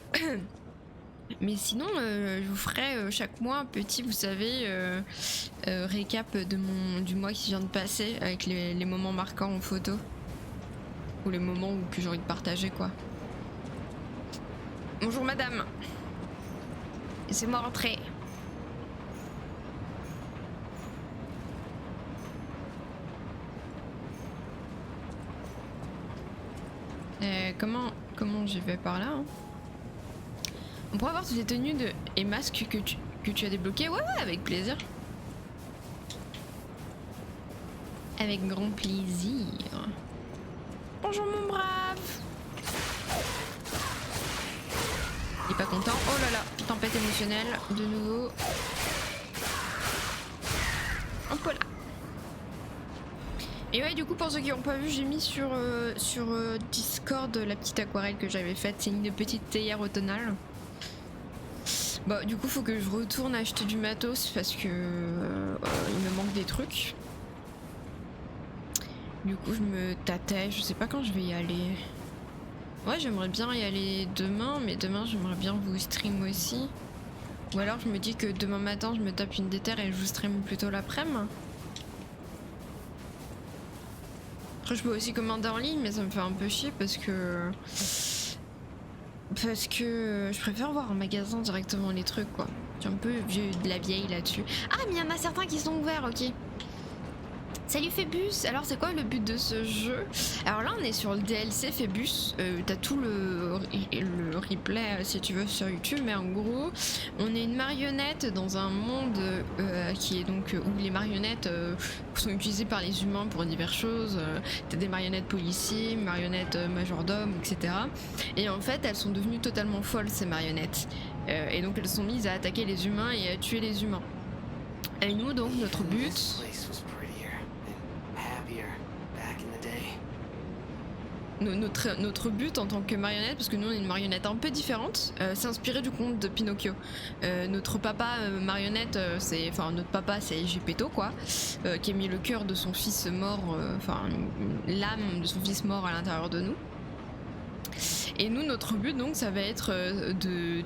mais sinon je vous ferai chaque mois un petit, vous savez, récap du mois qui vient de passer avec les moments marquants en photo, ou les moments que j'ai envie de partager, quoi. Bonjour madame. Laissez-moi rentrer. Comment je vais par là, hein? On pourrait avoir toutes les tenues et masques que tu as débloqués. Ouais, avec plaisir. Avec grand plaisir. Bonjour mon brave. Il est pas content. Oh là là, tempête émotionnelle de nouveau. Hop là. Et ouais, du coup, pour ceux qui n'ont pas vu, j'ai mis sur Discord la petite aquarelle que j'avais faite. C'est une petite théière automnale. Bah, du coup, faut que je retourne acheter du matos parce que il me manque des trucs. Du coup, je me tâtais. Je sais pas quand je vais y aller. Ouais, j'aimerais bien y aller demain, mais demain, j'aimerais bien vous stream aussi. Ou alors, je me dis que demain matin, je me tape une déterre et je vous stream plutôt l'après-midi. Après je peux aussi commander en ligne mais ça me fait un peu chier parce que je préfère voir en magasin directement les trucs quoi. Je suis un peu vieux de la vieille là-dessus. Ah mais il y en a certains qui sont ouverts, ok. Salut Phébus, alors c'est quoi le but de ce jeu? Alors là on est sur le DLC Phébus, t'as tout le replay si tu veux sur YouTube, mais en gros on est une marionnette dans un monde qui est donc où les marionnettes sont utilisées par les humains pour diverses choses. T'as des marionnettes policiers, marionnettes majordomes, etc. Et en fait elles sont devenues totalement folles ces marionnettes, et donc elles sont mises à attaquer les humains et à tuer les humains. Et nous donc notre but... Notre but en tant que marionnette, parce que nous on est une marionnette un peu différente, c'est inspiré du conte de Pinocchio. Notre papa marionnette, notre papa c'est Geppetto quoi, qui a mis le cœur de son fils mort, l'âme de son fils mort à l'intérieur de nous. Et nous notre but donc ça va être de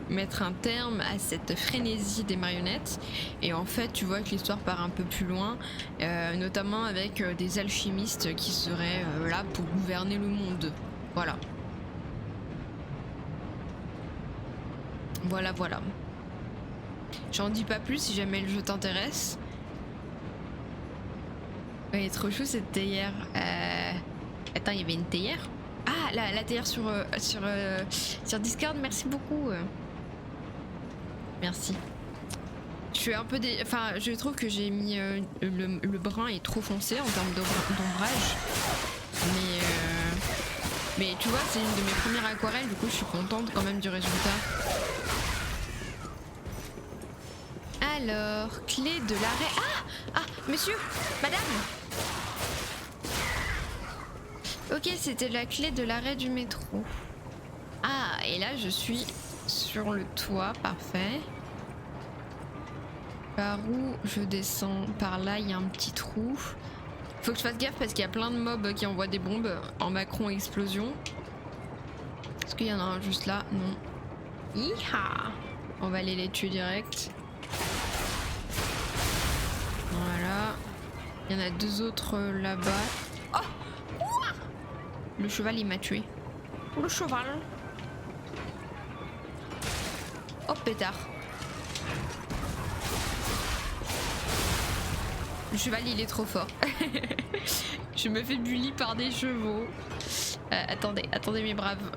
mettre un terme à cette frénésie des marionnettes. Et en fait tu vois que l'histoire part un peu plus loin, notamment avec des alchimistes qui seraient là pour gouverner le monde. Voilà. Voilà. J'en dis pas plus si jamais le jeu t'intéresse. Oui, trop chou cette théière. Attends, il y avait une théière? Ah, la théière sur Discord, merci beaucoup. Merci. Je suis un peu je trouve que j'ai mis le brun est trop foncé en termes d'ombrage. Mais tu vois, c'est une de mes premières aquarelles, du coup je suis contente quand même du résultat. Alors, clé de l'arrêt. Ah, monsieur, madame. Ok, c'était la clé de l'arrêt du métro. Ah, et là je suis sur le toit, parfait. Par où je descends? Par là, il y a un petit trou. Faut que je fasse gaffe parce qu'il y a plein de mobs qui envoient des bombes en Macron explosion. Est-ce qu'il y en a un juste là? Non. Iha! On va aller les tuer direct. Voilà. Il y en a deux autres là-bas. Oh! Le cheval il m'a tué. Le cheval. Oh pétard. Le cheval il est trop fort. Je me fais bully par des chevaux. Attendez mes braves.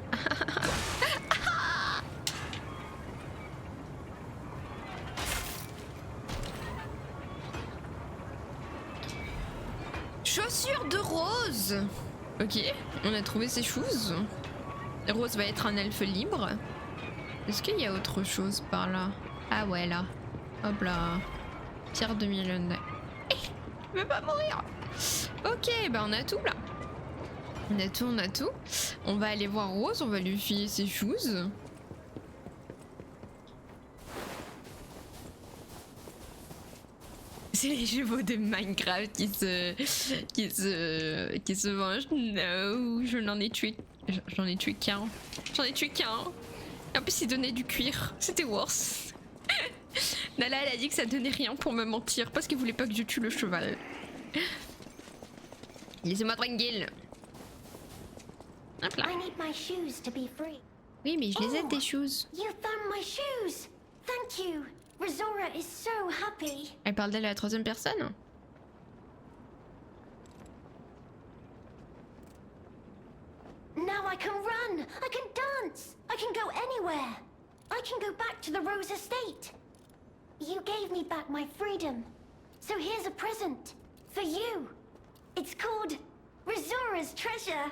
Chaussures de Rose. Ok, on a trouvé ces choses. Rose va être un elfe libre. Est-ce qu'il y a autre chose par là? Ah ouais là. Hop là. Pierre de millionnaire. Je veux pas mourir. Ok, bah on a tout là. On a tout. On va aller voir Rose, on va lui filer ses choses. C'est les chevaux de Minecraft qui se vengent. No, je n'en ai tué. J'en ai tué qu'un. En plus, il donnait du cuir. C'était worse. Nala, elle a dit que ça donnait rien pour me mentir parce qu'elle voulait pas que je tue le cheval. Laissez-moi tranquille. Hop là. Oui, mais je les ai tes shoes. You found my shoes. Thank you. Rizora is so happy. Elle parle d'elle à la troisième personne. Now I can run. I can dance. I can go anywhere. I can go back to the Rose Estate. You gave me back my freedom. So here's a present for you. It's called Rizora's Treasure.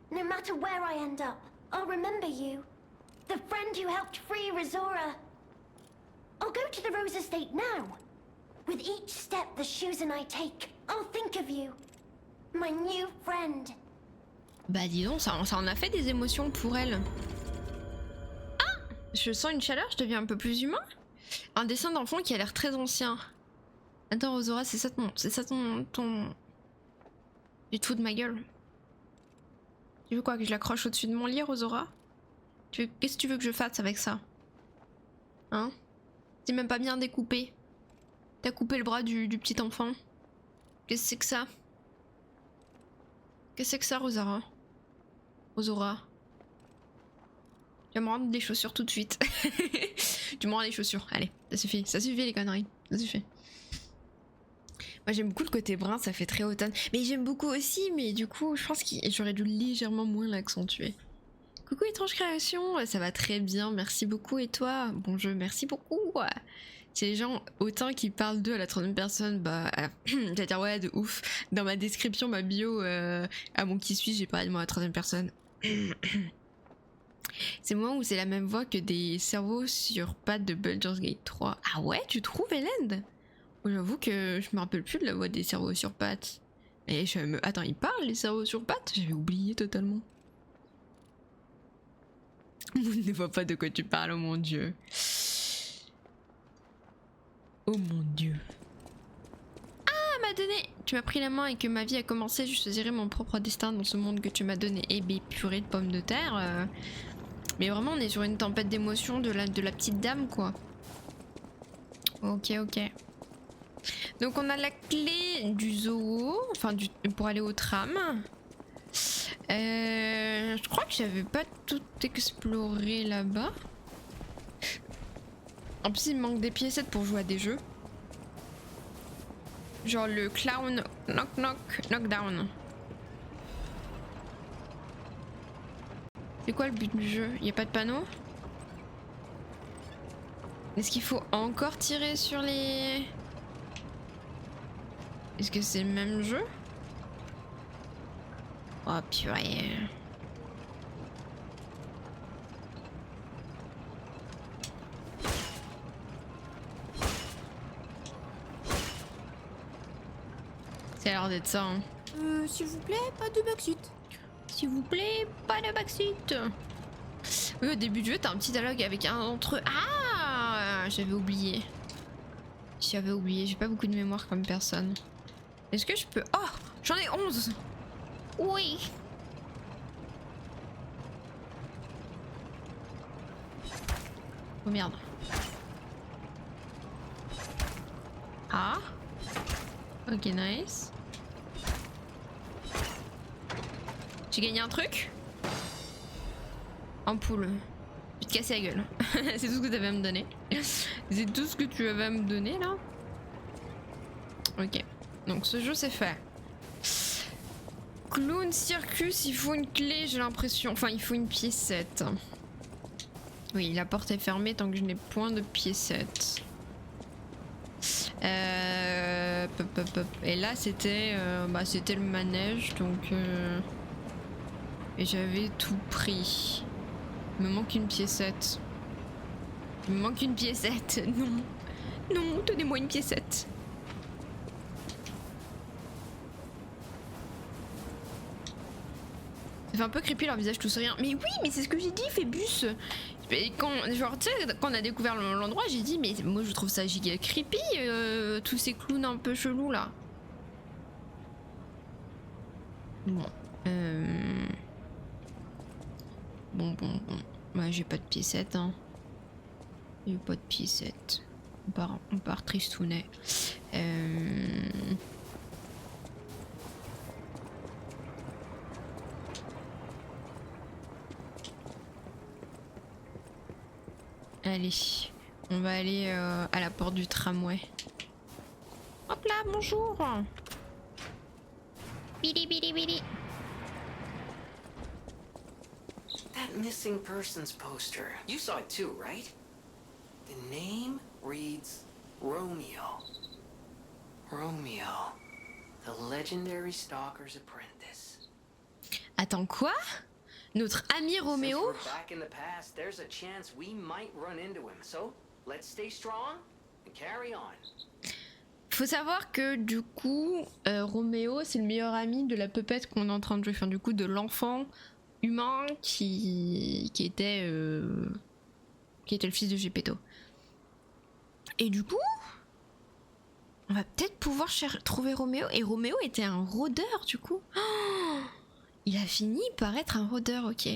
No matter where I end up, I'll remember you. The friend who helped free Rizora. I'll go to the Rose Estate now. With each step the shoes and I take, I'll think of you. My new friend. Bah dis donc, ça en a fait des émotions pour elle. Ah! Je sens une chaleur, je deviens un peu plus humain. Un dessin d'enfant qui a l'air très ancien. Attends Rosora, c'est ça ton... Tu te fous de ma gueule? Tu veux quoi, que je l'accroche au-dessus de mon lit, Rosora? Qu'est-ce que tu veux que je fasse avec ça? Hein? C'est même pas bien découpé. T'as coupé le bras du petit enfant. Qu'est-ce que c'est que ça? Qu'est-ce que c'est que ça, Rosara? Rosora? Tu vas me rendre des chaussures tout de suite. Tu me rends des chaussures. Allez, ça suffit les conneries. Ça suffit. Moi j'aime beaucoup le côté brun, ça fait très automne. Mais j'aime beaucoup aussi, mais du coup je pense que j'aurais dû légèrement moins l'accentuer. Coucou étrange création, ça va très bien, merci beaucoup. Et toi? Bon jeu, merci beaucoup. C'est les gens autant qui parlent d'eux à la 30e personne, bah j'allais dire ouais de ouf. Dans ma description, ma bio, à mon qui suis, j'ai parlé de moi à la 30e personne. C'est moi où c'est la même voix que des cerveaux sur pattes de Baldur's Gate 3. Ah ouais, tu trouves Hélène? J'avoue que je me rappelle plus de la voix des cerveaux sur pattes. Et je me... Attends, ils parlent les cerveaux sur pattes? J'avais oublié totalement. Je ne vois pas de quoi tu parles, oh mon dieu. Oh mon dieu. Ah, m'a donné. Tu m'as pris la main et que ma vie a commencé, je choisirai mon propre destin dans ce monde que tu m'as donné. Eh bien, purée de pommes de terre. Mais vraiment, on est sur une tempête d'émotions de la petite dame, quoi. Ok, ok. Donc on a la clé du zoo, enfin pour aller au tram. Je crois que j'avais pas tout exploré là-bas. En plus il me manque des piécettes pour jouer à des jeux. Genre le clown knockdown. C'est quoi le but du jeu? Y a pas de panneau? Est-ce qu'il faut encore tirer sur les... Est-ce que c'est le même jeu? Oh purée. Ça a l'air d'être ça. Hein. S'il vous plaît, pas de backsuit. S'il vous plaît, pas de backseat. Oui, au début du jeu, t'as un petit dialogue avec un d'entre eux. Ah, j'avais oublié. J'ai pas beaucoup de mémoire comme personne. Est-ce que je peux... Oh, j'en ai 11. Oui. Oh merde. Ah. Ok, nice. J'ai gagné un truc? Ampoule. Je vais te casser la gueule. C'est tout ce que tu avais à me donner. C'est tout ce que tu avais à me donner là. Ok. Donc ce jeu c'est fait. Clown Circus, il faut une clé, j'ai l'impression. Enfin, il faut une piécette. Oui, la porte est fermée tant que je n'ai point de piécette. Et là c'était c'était le manège donc et j'avais tout pris. Il me manque une piécette. Il me manque une piécette. Non. Non, donnez-moi une piécette. Ça fait un peu creepy leur visage tout souriant. Mais oui, mais c'est ce que j'ai dit, Phébus. Et quand, genre, tu sais, quand on a découvert l'endroit, j'ai dit, mais moi je trouve ça giga creepy, tous ces clowns un peu chelous là. Bon. Bon. Ouais, j'ai pas de piécette, hein. J'ai pas de piécette. On part tristounet. Allez, on va aller à la porte du tramway. Hop là, bonjour. Bidi bidi bidi. That missing persons poster. You saw it too, right? The name reads Romeo. Romeo, the legendary stalker's apprentice. Attends, quoi? Notre ami Roméo? Since we're back in the past, there's a chance we might run into him. So, let's stay strong and carry on. Faut savoir que du coup, Roméo, c'est le meilleur ami de la pupette qu'on est en train de jouer. Enfin, du coup, de l'enfant humain qui était le fils de Geppetto. Et du coup, on va peut-être pouvoir trouver Roméo. Et Roméo était un rôdeur, du coup. Oh, il a fini par être un rôdeur, ok.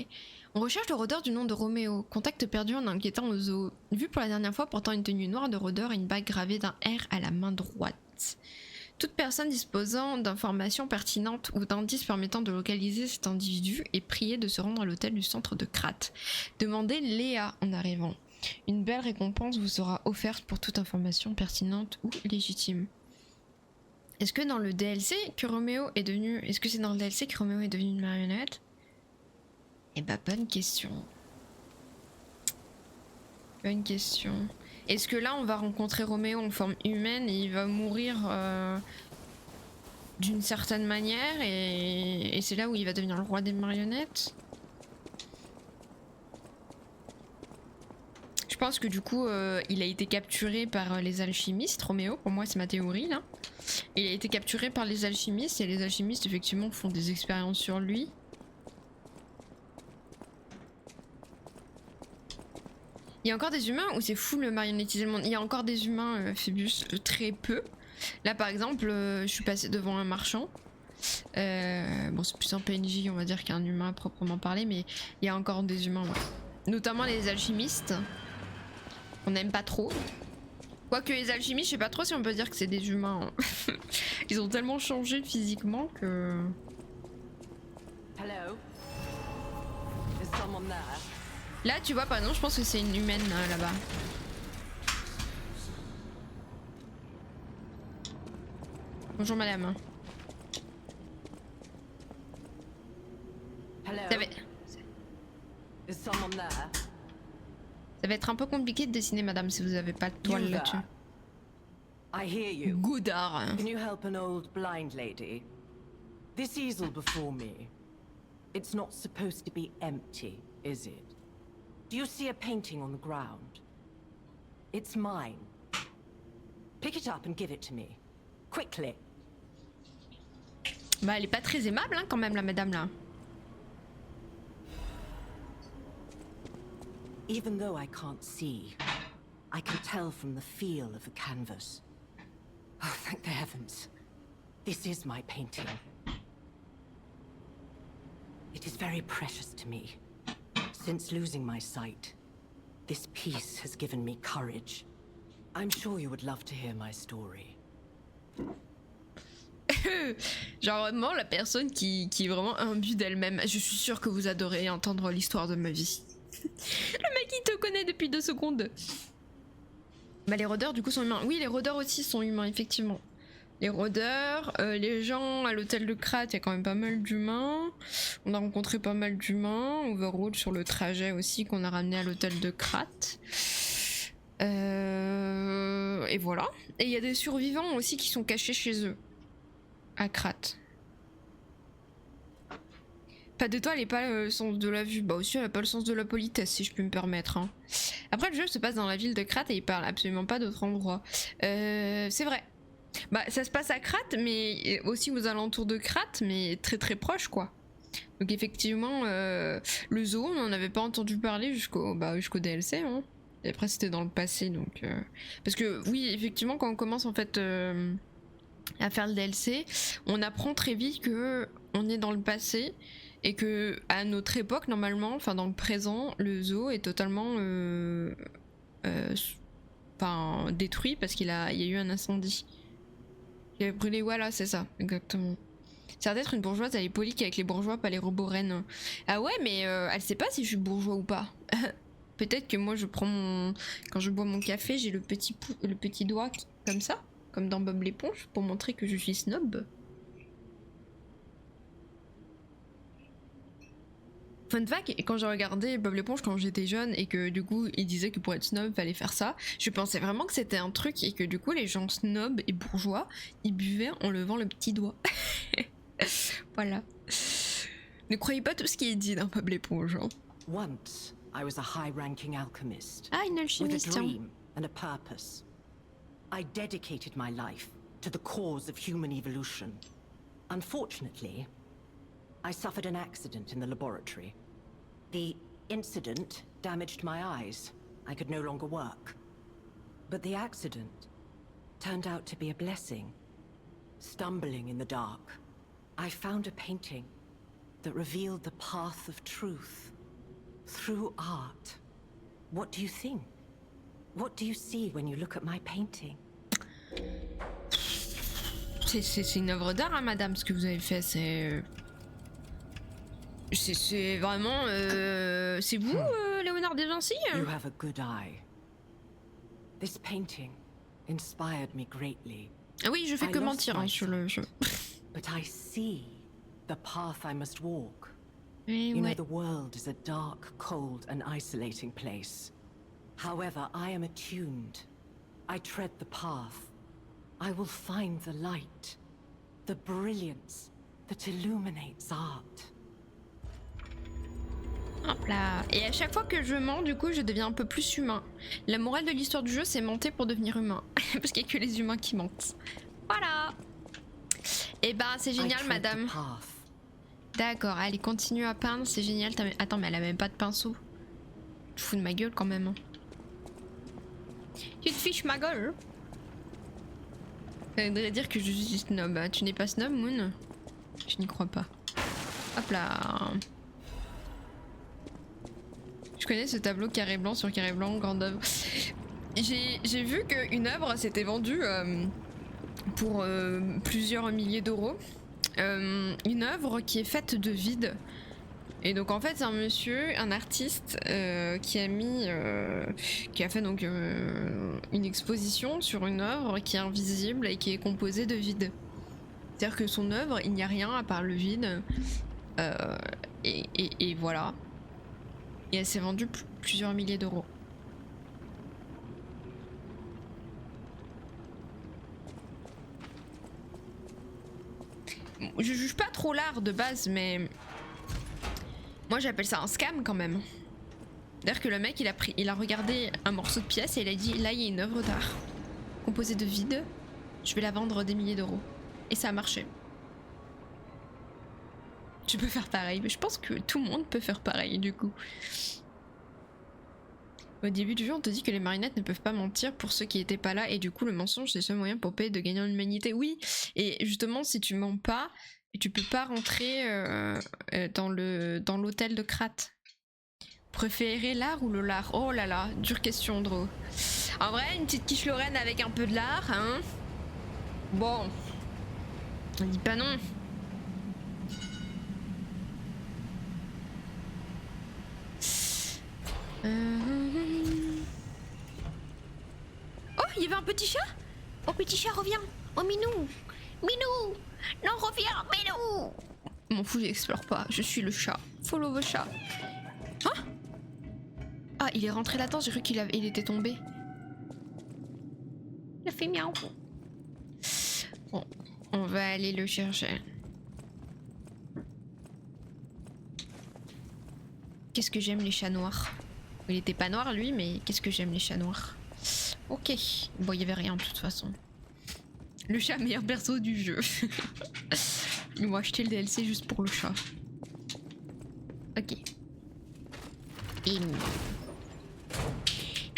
On recherche le rôdeur du nom de Roméo. Contact perdu en inquiétant au zoo. Vu pour la dernière fois portant une tenue noire de rôdeur et une bague gravée d'un R à la main droite. Toute personne disposant d'informations pertinentes ou d'indices permettant de localiser cet individu est priée de se rendre à l'hôtel du centre de Krat. Demandez Léa en arrivant. Une belle récompense vous sera offerte pour toute information pertinente ou légitime. Est-ce que dans le DLC que Roméo est devenu... Est-ce que c'est dans le DLC que Roméo est devenu une marionnette? Eh bah bonne question. Bonne question. Est-ce que là on va rencontrer Roméo en forme humaine et il va mourir d'une certaine manière et c'est là où il va devenir le roi des marionnettes? Je pense que du coup il a été capturé par les alchimistes, Roméo, pour moi c'est ma théorie là. Il a été capturé par les alchimistes et les alchimistes effectivement font des expériences sur lui. Il y a encore des humains ou c'est fou le marionnettisement? Il y a encore des humains, Phébus, très peu. Là par exemple, je suis passée devant un marchand. Bon c'est plus un PNJ on va dire qu'un humain à proprement parler, mais il y a encore des humains, ouais. Notamment les alchimistes. On n'aime pas trop. Quoique les alchimistes, je sais pas trop si on peut dire que c'est des humains. Ils ont tellement changé physiquement que... Hello? Is someone there? Là tu vois par exemple je pense que c'est une humaine là-bas. Bonjour madame. Hello? Is someone there? Ça va être un peu compliqué de dessiner madame si vous avez pas de toile You là-dessus. there. I hear you. Godard. Can you help an old blind lady? This easel before me. It's not supposed to be empty, is it? Do you see a painting on the ground? It's mine. Pick it up and give it to me. Quickly. Bah elle est pas très aimable hein, quand même la madame là. Even though I can't see, I can tell from the feel of the canvas. Oh, thank the heavens. This is my painting. It is very precious to me. Since losing my sight, this piece has given me courage. I'm sure you would love to hear my story. Genre vraiment la personne qui est vraiment imbue d'elle-même. Je suis sûre que vous adorez entendre l'histoire de ma vie. Le mec il te connaît depuis 2 secondes. Bah les rôdeurs du coup sont humains. Oui les rôdeurs aussi sont humains effectivement. Les rôdeurs, les gens à l'hôtel de Krat, il y a quand même pas mal d'humains. On a rencontré pas mal d'humains. Overall sur le trajet aussi qu'on a ramené à l'hôtel de Krat. Et voilà. Et il y a des survivants aussi qui sont cachés chez eux. À Krat. Pas de toi, elle est pas le sens de la vue. Bah aussi elle a pas le sens de la politesse si je peux me permettre. Hein. Après le jeu se passe dans la ville de Krat et il parle absolument pas d'autres endroits. C'est vrai. Bah ça se passe à Krat mais aussi aux alentours de Krat mais très très proche quoi. Donc effectivement le zoo on n'en avait pas entendu parler jusqu'au DLC hein. Et après c'était dans le passé donc parce que oui effectivement quand on commence en fait à faire le DLC on apprend très vite que on est dans le passé et que à notre époque normalement enfin dans le présent le zoo est totalement détruit parce il y a eu un incendie. Il avait brûlé, voilà, c'est ça, exactement. C'est d'être une bourgeoise, elle est polie qu'avec les bourgeois, pas les robots reines. Ah ouais, mais elle sait pas si je suis bourgeois ou pas. Peut-être que moi je prends mon... Quand je bois mon café, j'ai le petit doigt comme ça, comme dans Bob l'éponge, pour montrer que je suis snob. Fun fact, et quand j'ai regardé Bob l'éponge quand j'étais jeune et que du coup il disait que pour être snob fallait faire ça, je pensais vraiment que c'était un truc et que du coup les gens snobs et bourgeois ils buvaient en levant le petit doigt. Voilà. Ne croyez pas tout ce qui est dit dans Bob l'éponge. Hein. Once, I was a high-ranking alchemist. Ah, une alchimiste. With a dream and a purpose. I dedicated my life to the cause of human evolution. Unfortunately, I suffered an accident in the laboratory. The incident damaged my eyes. I could no longer work. But the accident turned out to be a blessing. Stumbling in the dark, I found a painting that revealed the path of truth through art. What do you think? What do you see when you look at my painting? C'est une œuvre d'art, hein, madame, ce que vous avez fait, c'est vraiment... c'est vous, Léonard de Vinci? You have a good eye. This painting inspired me greatly. Ah oui, je fais que mentir hein, sur le jeu. But I see the path I must walk. Mais You know, ouais. the world is a dark, cold, and isolating place. However, I am attuned. I tread the path. I will find the light, the brilliance that illuminates art. Hop là. Et à chaque fois que je mens, du coup, je deviens un peu plus humain. La morale de l'histoire du jeu, c'est mentir pour devenir humain. Parce qu'il n'y a que les humains qui mentent. Voilà. Et bah, c'est génial, madame. D'accord, allez, continue à peindre, c'est génial. Attends, mais elle a même pas de pinceau. Tu te fous de ma gueule quand même. Hein. Tu te fiches ma gueule. Ça voudrait dire que je suis snob. Tu n'es pas snob, Moon? Je n'y crois pas. Hop là. Je connais ce tableau carré blanc sur carré blanc, grande œuvre. J'ai vu qu'une œuvre s'était vendue pour plusieurs milliers d'euros. Une œuvre qui est faite de vide. Et donc en fait c'est un monsieur, un artiste qui a fait donc une exposition sur une œuvre qui est invisible et qui est composée de vide. C'est-à-dire que son œuvre, il n'y a rien à part le vide. Et voilà. Et elle s'est vendue plusieurs milliers d'euros. Je juge pas trop l'art de base, mais moi j'appelle ça un scam quand même. C'est-à-dire que le mec il a regardé un morceau de pièce et il a dit là il y a une œuvre d'art composée de vide, je vais la vendre des milliers d'euros. Et ça a marché. Tu peux faire pareil, mais je pense que tout le monde peut faire pareil du coup. Au début du jeu, on te dit que les marionnettes ne peuvent pas mentir pour ceux qui étaient pas là, et du coup, le mensonge, c'est le seul moyen pour payer de gagner en humanité. Oui, et justement, si tu mens pas, tu peux pas rentrer dans l'hôtel de Krat. Préférez l'art ou le lard? Oh là là, dure question, Dro. En vrai, une petite quiche Lorraine avec un peu de lard, hein? Bon, on dit pas non. Oh, il y avait un petit chat? Oh, petit chat, reviens! Oh, Minou! Minou! Non, reviens, Minou! M'en fous, j'explore pas. Je suis le chat. Follow the chat. Hein? Ah, il est rentré là-dedans, j'ai cru il était tombé. Il a fait miaou. Bon, on va aller le chercher. Qu'est-ce que j'aime les chats noirs? Il était pas noir lui, mais qu'est-ce que j'aime les chats noirs. Ok, bon il y avait rien de toute façon. Le chat meilleur perso du jeu. Ils m'ont acheté le DLC juste pour le chat. Ok.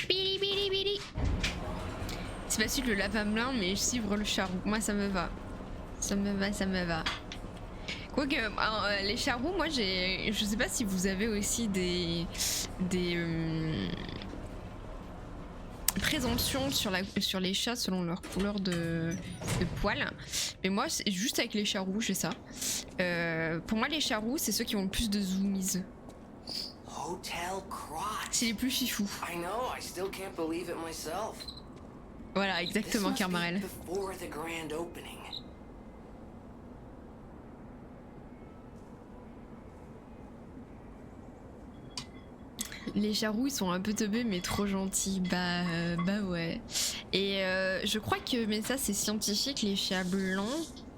Bili bili bili. C'est facile le lave-à-melin, mais suivre le charroux, moi ça me va. Ça me va, ça me va. Quoique, les charroux, moi j'ai... Je sais pas si vous avez aussi des présomptions sur les chats selon leur couleur de poils. Mais moi, c'est juste avec les charroux, j'ai ça. Pour moi, les charroux, c'est ceux qui ont le plus de zoomies. C'est les plus fifous. Voilà, exactement, Carmarel. Les charroux ils sont un peu teubés mais trop gentils, bah ouais. Et je crois que, mais ça c'est scientifique, les chats blancs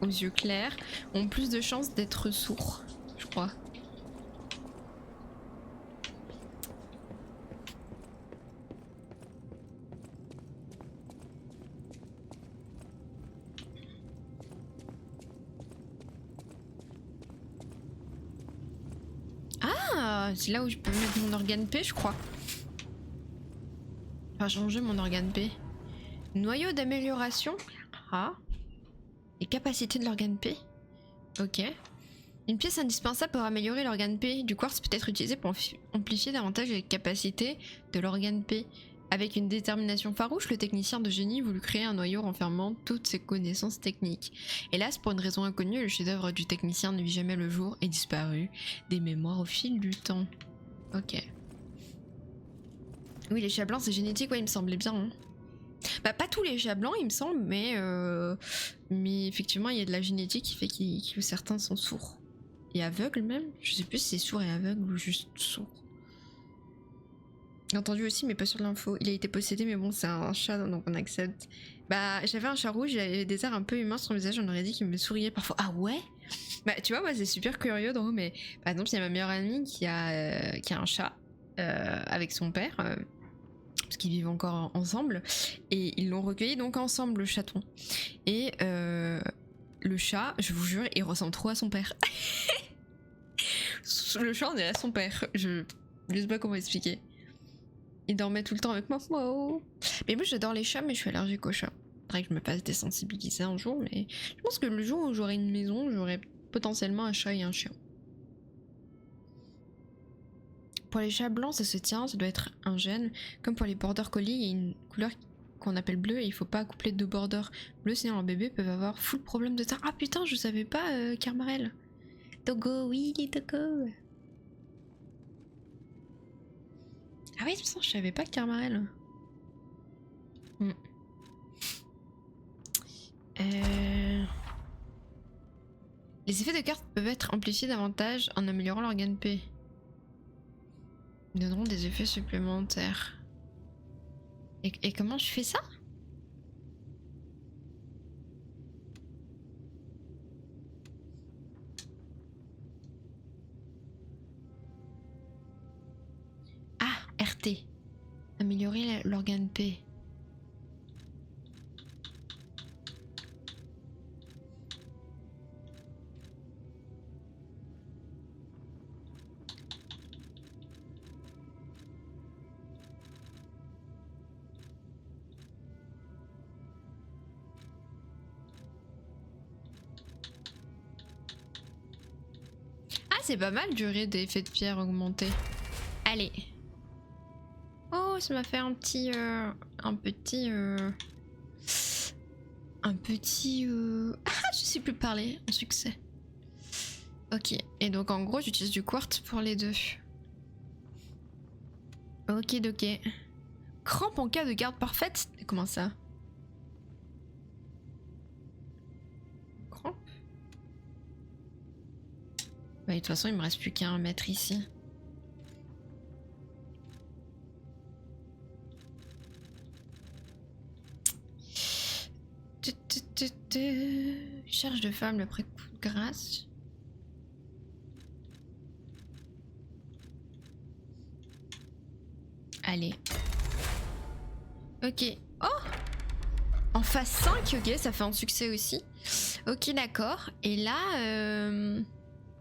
aux yeux clairs ont plus de chances d'être sourds, je crois. Ah, c'est là où je peux mettre mon organe P, je crois. Enfin, changer mon organe P. Noyau d'amélioration. Ah. Les capacités de l'organe P. Ok. Une pièce indispensable pour améliorer l'organe P. Du quartz peut être utilisé pour amplifier davantage les capacités de l'organe P. Avec une détermination farouche, le technicien de génie voulut créer un noyau renfermant toutes ses connaissances techniques. Hélas, pour une raison inconnue, le chef-d'œuvre du technicien ne vit jamais le jour et disparut des mémoires au fil du temps. Ok. Oui, les chats blancs, c'est génétique, ouais, il me semblait bien. Hein. Bah, pas tous les chats blancs, il me semble, mais effectivement, il y a de la génétique qui fait que certains sont sourds. Et aveugles même. Je sais plus si c'est sourd et aveugle ou juste sourd. J'ai entendu aussi, mais pas sur l'info. Il a été possédé, mais bon, c'est un chat, donc on accepte. Bah, j'avais un chat rouge, il avait des airs un peu humains sur le visage, on aurait dit qu'il me souriait parfois. Ah ouais? Bah, tu vois, moi, c'est super curieux, Dro, mais par exemple, il y a ma meilleure amie qui a un chat avec son père, parce qu'ils vivent encore ensemble, et ils l'ont recueilli donc ensemble, le chaton. Et le chat, je vous jure, il ressemble trop à son père. Le chat, on dirait à son père. Je sais pas comment expliquer. Il dormait tout le temps avec moi. Wow. Mais moi j'adore les chats, mais je suis allergique aux chats. Faudrait que je me passe désensibiliser un jour, mais je pense que le jour où j'aurai une maison, j'aurai potentiellement un chat et un chien. Pour les chats blancs, ça se tient, ça doit être un gène. Comme pour les border collies, il y a une couleur qu'on appelle bleue et il faut pas accoupler deux borders bleus, sinon leurs bébés peuvent avoir full problème de teint. Ah putain, je savais pas, Carmarel. Togo, oui, les Togo. Ah oui, de toute façon, je savais pas Carmarel. Les effets de cartes peuvent être amplifiés davantage en améliorant l'organe P. Ils donneront des effets supplémentaires. Et comment je fais ça? RT. Améliorer l'organe P. Ah, c'est pas mal, durée des effets de pierre augmentés. Allez. Oh, ça m'a fait un petit ah, je sais plus parler, un succès. Ok, et donc en gros j'utilise du quartz pour les deux. Ok, ok. Crampe en cas de garde parfaite? Comment ça? Crampe? Bah de toute façon il me reste plus qu'à un mettre ici. Charge de femme après coup de grâce. Allez. Ok. Oh! En phase 5, ok, ça fait un succès aussi. Ok, d'accord. Et là,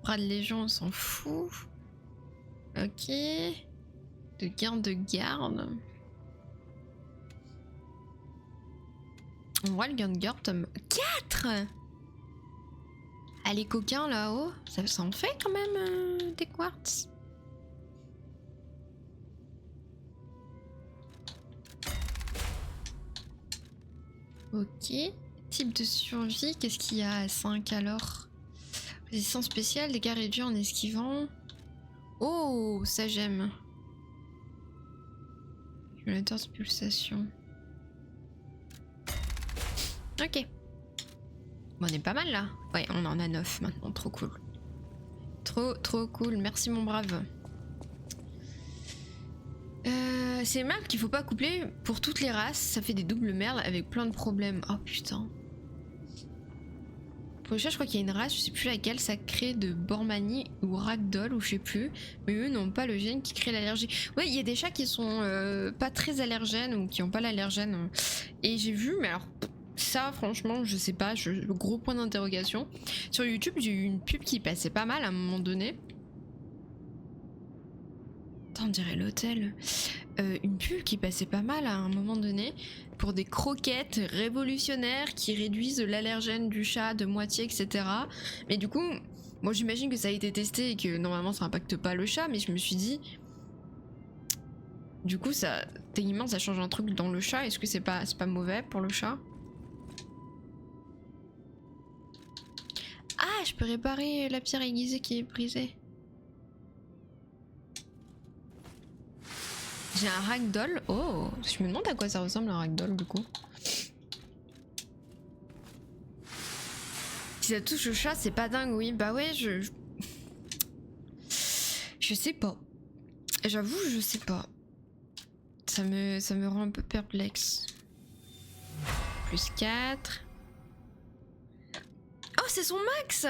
bras de légion, on s'en fout. Ok. De garde. On voit le gain de garde tome 4. Ah, les coquins là-haut, ça en fait quand même des quartz. Ok. Type de survie, qu'est-ce qu'il y a à 5 alors? Résistance spéciale, dégâts réduits en esquivant. Oh, ça j'aime. Accumulateur de pulsation. Ok. Bon, on est pas mal là. Ouais, on en a 9 maintenant, trop cool. Trop cool, merci mon brave. C'est mal qu'il faut pas coupler pour toutes les races, ça fait des doubles merdes avec plein de problèmes. Oh putain. Pour le chat, je crois qu'il y a une race, je sais plus laquelle, ça crée de Bormanie ou Ragdoll ou je sais plus, mais eux n'ont pas le gène qui crée l'allergie. Ouais, il y a des chats qui sont pas très allergènes ou qui ont pas l'allergène. Et j'ai vu, mais alors ça franchement, je sais pas, gros point d'interrogation. Sur YouTube, j'ai eu une pub qui passait pas mal à un moment donné. Attends, on dirait l'hôtel. Une pub qui passait pas mal à un moment donné pour des croquettes révolutionnaires qui réduisent l'allergène du chat de moitié, etc. Mais du coup, moi j'imagine que ça a été testé et que normalement ça impacte pas le chat, mais je me suis dit... Du coup, ça, techniquement, ça change un truc dans le chat. Est-ce que c'est pas mauvais pour le chat? Ah, je peux réparer la pierre aiguisée qui est brisée. J'ai un ragdoll. Oh, je me demande à quoi ça ressemble un ragdoll du coup. Si ça touche au chat, c'est pas dingue, oui. Bah ouais, je sais pas. J'avoue, je sais pas. Ça me rend un peu perplexe. Plus 4. Oh, c'est son max!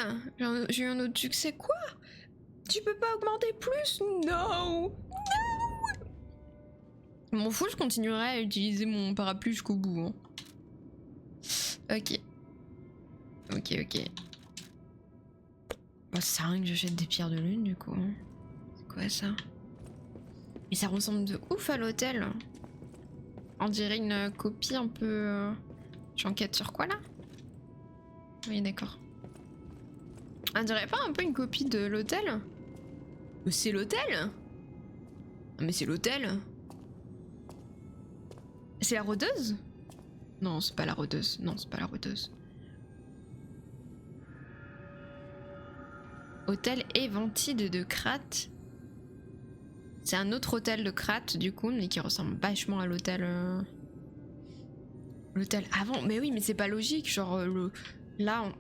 J'ai eu un autre succès. Quoi? Tu peux pas augmenter plus? Non! M'en fous, je continuerai à utiliser mon parapluie jusqu'au bout. Hein. Ok. Ok. Bah, ça sert à rien que j'achète des pierres de lune du coup. Hein. C'est quoi ça? Mais ça ressemble de ouf à l'hôtel. On dirait une copie un peu... J'enquête sur quoi là? Oui, d'accord. On dirait pas un peu une copie de l'hôtel? C'est l'hôtel? Mais c'est l'hôtel. C'est la rôdeuse? Non, c'est pas la rôdeuse. Non, c'est pas la rôdeuse. Hôtel Éventide de Krat. C'est un autre hôtel de Krat du coup, mais qui ressemble vachement à l'hôtel... L'hôtel avant. Mais oui, mais c'est pas logique. Genre, là,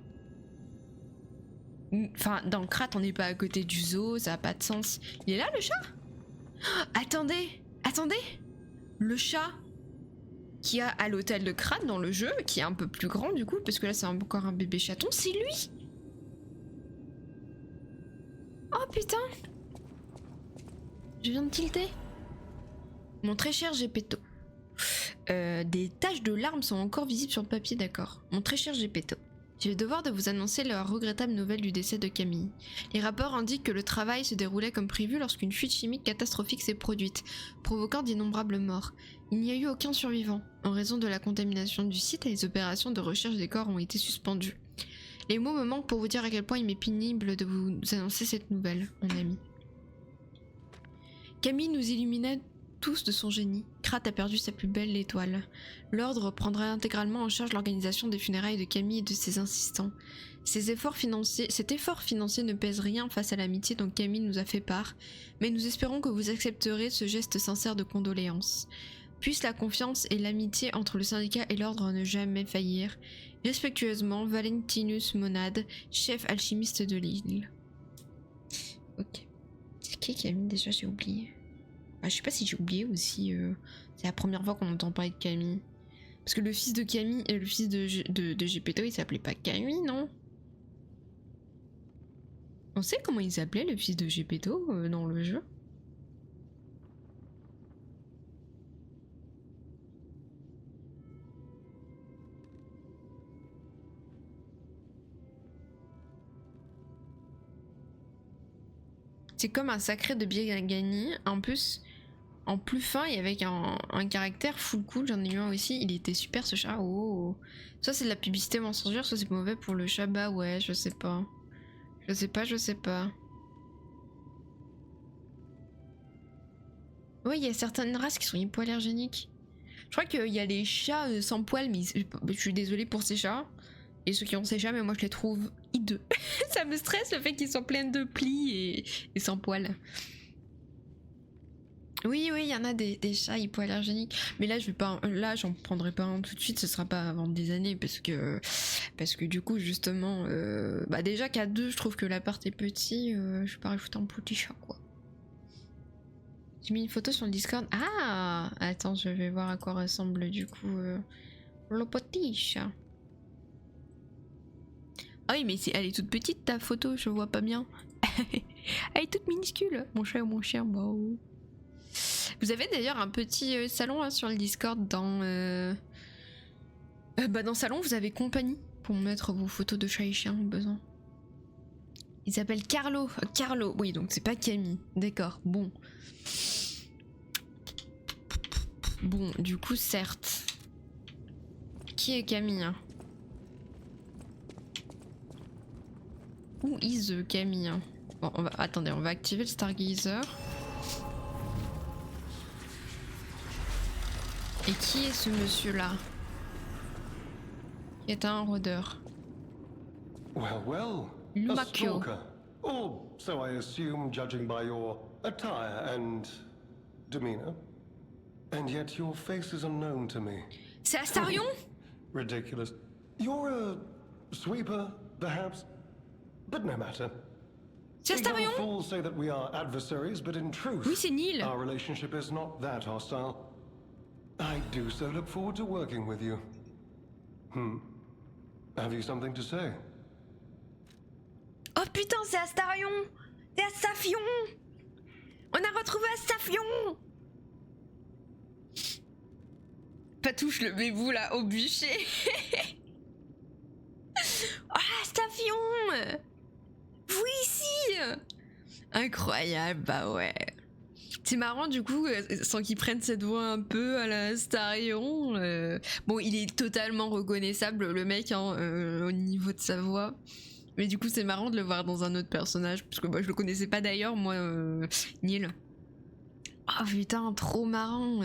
enfin, dans le Krat, on n'est pas à côté du zoo, ça a pas de sens. Il est là le chat? Oh, attendez! Le chat qu'il y a à l'hôtel de Krat dans le jeu, qui est un peu plus grand du coup, parce que là c'est encore un bébé chaton, c'est lui! Oh putain! Je viens de tilter. Mon très cher Gepetto. Des taches de larmes sont encore visibles sur le papier, d'accord. Mon très cher Gepetto. Je vais devoir de vous annoncer la regrettable nouvelle du décès de Camille. Les rapports indiquent que le travail se déroulait comme prévu lorsqu'une fuite chimique catastrophique s'est produite, provoquant d'innombrables morts. Il n'y a eu aucun survivant. En raison de la contamination du site, les opérations de recherche des corps ont été suspendues. Les mots me manquent pour vous dire à quel point il m'est pénible de vous annoncer cette nouvelle, mon ami. Camille nous illuminait tous de son génie. Krat a perdu sa plus belle étoile. L'ordre prendra intégralement en charge l'organisation des funérailles de Camille et de ses assistants. Cet effort financier ne pèse rien face à l'amitié dont Camille nous a fait part, mais nous espérons que vous accepterez ce geste sincère de condoléances. Puisse la confiance et l'amitié entre le syndicat et l'ordre ne jamais faillir. Respectueusement, Valentinus Monade, chef alchimiste de l'île. Ok. C'est qui Camille déjà? J'ai oublié. Ah, je sais pas si j'ai oublié ou si c'est la première fois qu'on entend parler de Camille. Parce que le fils de Camille et le fils de Gepetto, il s'appelait pas Camille, non? On sait comment il s'appelait le fils de Gepetto dans le jeu? C'est comme un sacré de Biagani, en plus fin et avec un caractère full cool. J'en ai eu un aussi, il était super ce chat. Oh. Soit c'est de la publicité mensongère, soit c'est mauvais pour le chat. Bah ouais, je sais pas. Je sais pas. Ouais, il y a certaines races qui sont hypoallergéniques. Je crois qu'il y a les chats sans poils, mais je suis désolée pour ces chats. Et ceux qui ont ces chats, mais moi je les trouve hideux. Ça me stresse le fait qu'ils soient pleins de plis et sans poils. Oui, il y en a des chats hypoallergéniques. Mais là, j'en prendrai pas un tout de suite, ce sera pas avant des années, parce que du coup, justement, déjà qu'à 2, je trouve que l'appart est petit, je vais pas rajouter un petit chat, quoi. J'ai mis une photo sur le Discord. Ah! Attends, je vais voir à quoi ressemble, du coup, le petit chat. Ah oui, mais elle est toute petite, ta photo, je vois pas bien. Elle est toute minuscule, mon chat, bah... Vous avez d'ailleurs un petit salon hein, sur le Discord dans salon vous avez compagnie pour mettre vos photos de chat et chien au besoin. Il s'appelle Carlo. Carlo, oui donc c'est pas Camille. D'accord, bon. Bon, du coup certes. Qui est Camille hein? Où is Camille hein? Bon, attendez, on va activer le Stargazer. Et qui est ce monsieur-là? Qui est un rôdeur. Well, well. A Lumakio. stalker. Or so I assume, judging by your attire and demeanor. And yet your face is unknown to me. C'est Astarion? Ridiculous. You're a sweeper, perhaps? But no matter. C'est Young Astarion? fools say that we are adversaries, but in truth, Oui, c'est Neil. our relationship is not that hostile. I do so look forward to working with you. Have you something to say? Oh putain, c'est Astarion! C'est Astafion! On a retrouvé Astafion! Patouche le bébou là au bûcher. Oh Astafion! Vous ici! Incroyable, bah ouais. C'est marrant du coup, sans qu'il prenne cette voix un peu à la Astarion. Bon, il est totalement reconnaissable le mec hein, au niveau de sa voix. Mais du coup c'est marrant de le voir dans un autre personnage, parce que moi je le connaissais pas d'ailleurs, moi, Neil. Oh putain, trop marrant.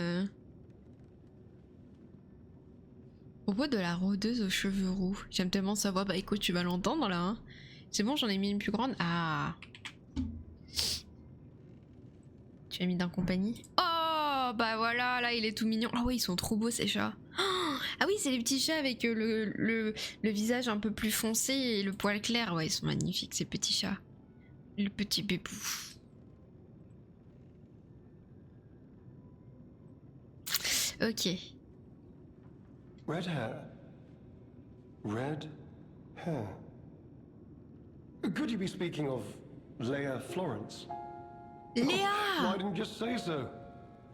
Propos de la rôdeuse aux cheveux roux. J'aime tellement sa voix, bah écoute, tu vas l'entendre là. Hein. C'est bon, j'en ai mis une plus grande. Ah. Tu as mis d'un compagnie. Oh, bah voilà, là il est tout mignon. Ah oui, ils sont trop beaux ces chats. Oh, ah oui, c'est les petits chats avec le visage un peu plus foncé et le poil clair. Ouais, ils sont magnifiques ces petits chats. Le petit bébou. Ok. Red hair. Red hair. Could you be speaking of Leia Florence? Why Léa! didn't you just say so?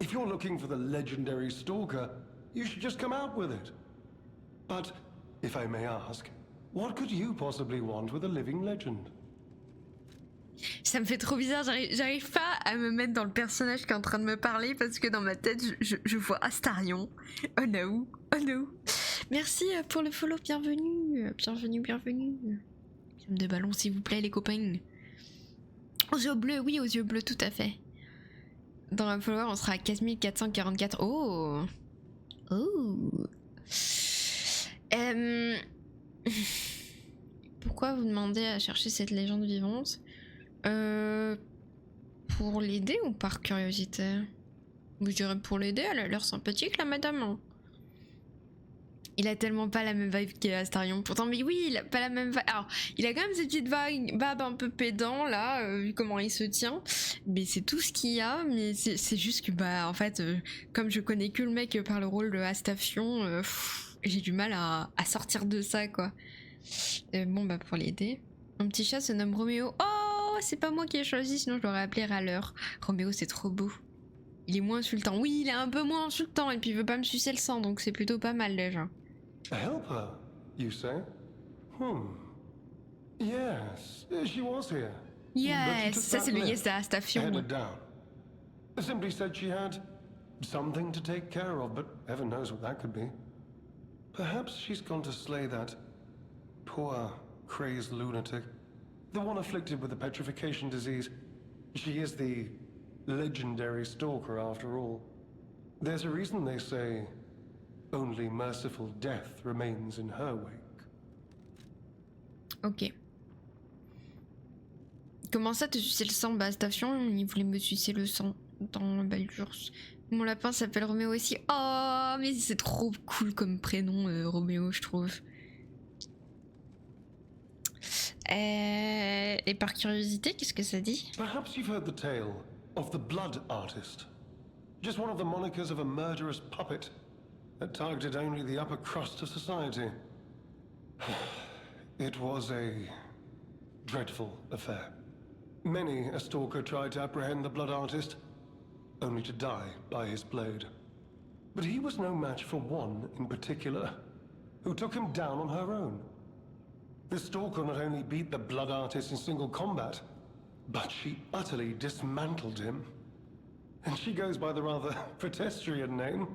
If you're looking for the legendary stalker, you should just come out with it. But, if I may ask, what could you possibly want with a living legend? Ça me fait trop bizarre, j'arrive pas à me mettre dans le personnage qui est en train de me parler parce que dans ma tête je vois Astarion. Oh no, oh no. Merci pour le follow, bienvenue, bienvenue, bienvenue. De ballon s'il vous plaît les copains. Aux yeux bleus, oui aux yeux bleus tout à fait. Dans la follower on sera à 4444. Oh. Oh. Pourquoi vous demandez à chercher cette légende vivante? Pour l'aider ou par curiosité? Je dirais pour l'aider, elle a l'air sympathique la madame. Il a tellement pas la même vibe qu'Astarion. Pourtant, mais oui, il a pas la même vibe. Alors, il a quand même cette petite vibe un peu pédant là, vu comment il se tient. Mais c'est tout ce qu'il y a. Mais c'est juste que, bah, en fait, comme je connais que le mec par le rôle de Astafion, j'ai du mal à sortir de ça, quoi. Bon, bah, pour l'aider. Mon petit chat se nomme Roméo. Oh, c'est pas moi qui ai choisi, sinon je l'aurais appelé Râleur. Roméo, c'est trop beau. Il est moins insultant. Oui, il est un peu moins insultant et puis il veut pas me sucer le sang, donc c'est plutôt pas mal déjà. A helper, you say? Yes, she was here. But she Yes, took ça that c'est le lift, yes d'Astafion. headed down. Simply said she had something to take care of, but heaven knows what that could be. Perhaps she's gone to slay that poor, crazed lunatic. The one afflicted with the petrification disease. She is the legendary stalker after all. There's a reason they say only merciful death remains in her wake. Ok. Comment ça te sucer le sang? Bah Astafion, il voulait me sucer le sang dans Baldur's. Mon lapin s'appelle Roméo aussi. Oh, mais c'est trop cool comme prénom, Roméo, je trouve. Et par curiosité, qu'est-ce que ça dit? Perhaps you've heard the tale of the Blood Artist. Just one of the monikers of a murderous puppet that targeted only the upper crust of society. It was a dreadful affair. Many a stalker tried to apprehend the Blood Artist, only to die by his blade. But he was no match for one in particular, who took him down on her own. The stalker not only beat the Blood Artist in single combat, but she utterly dismantled him. And she goes by the rather pedestrian name,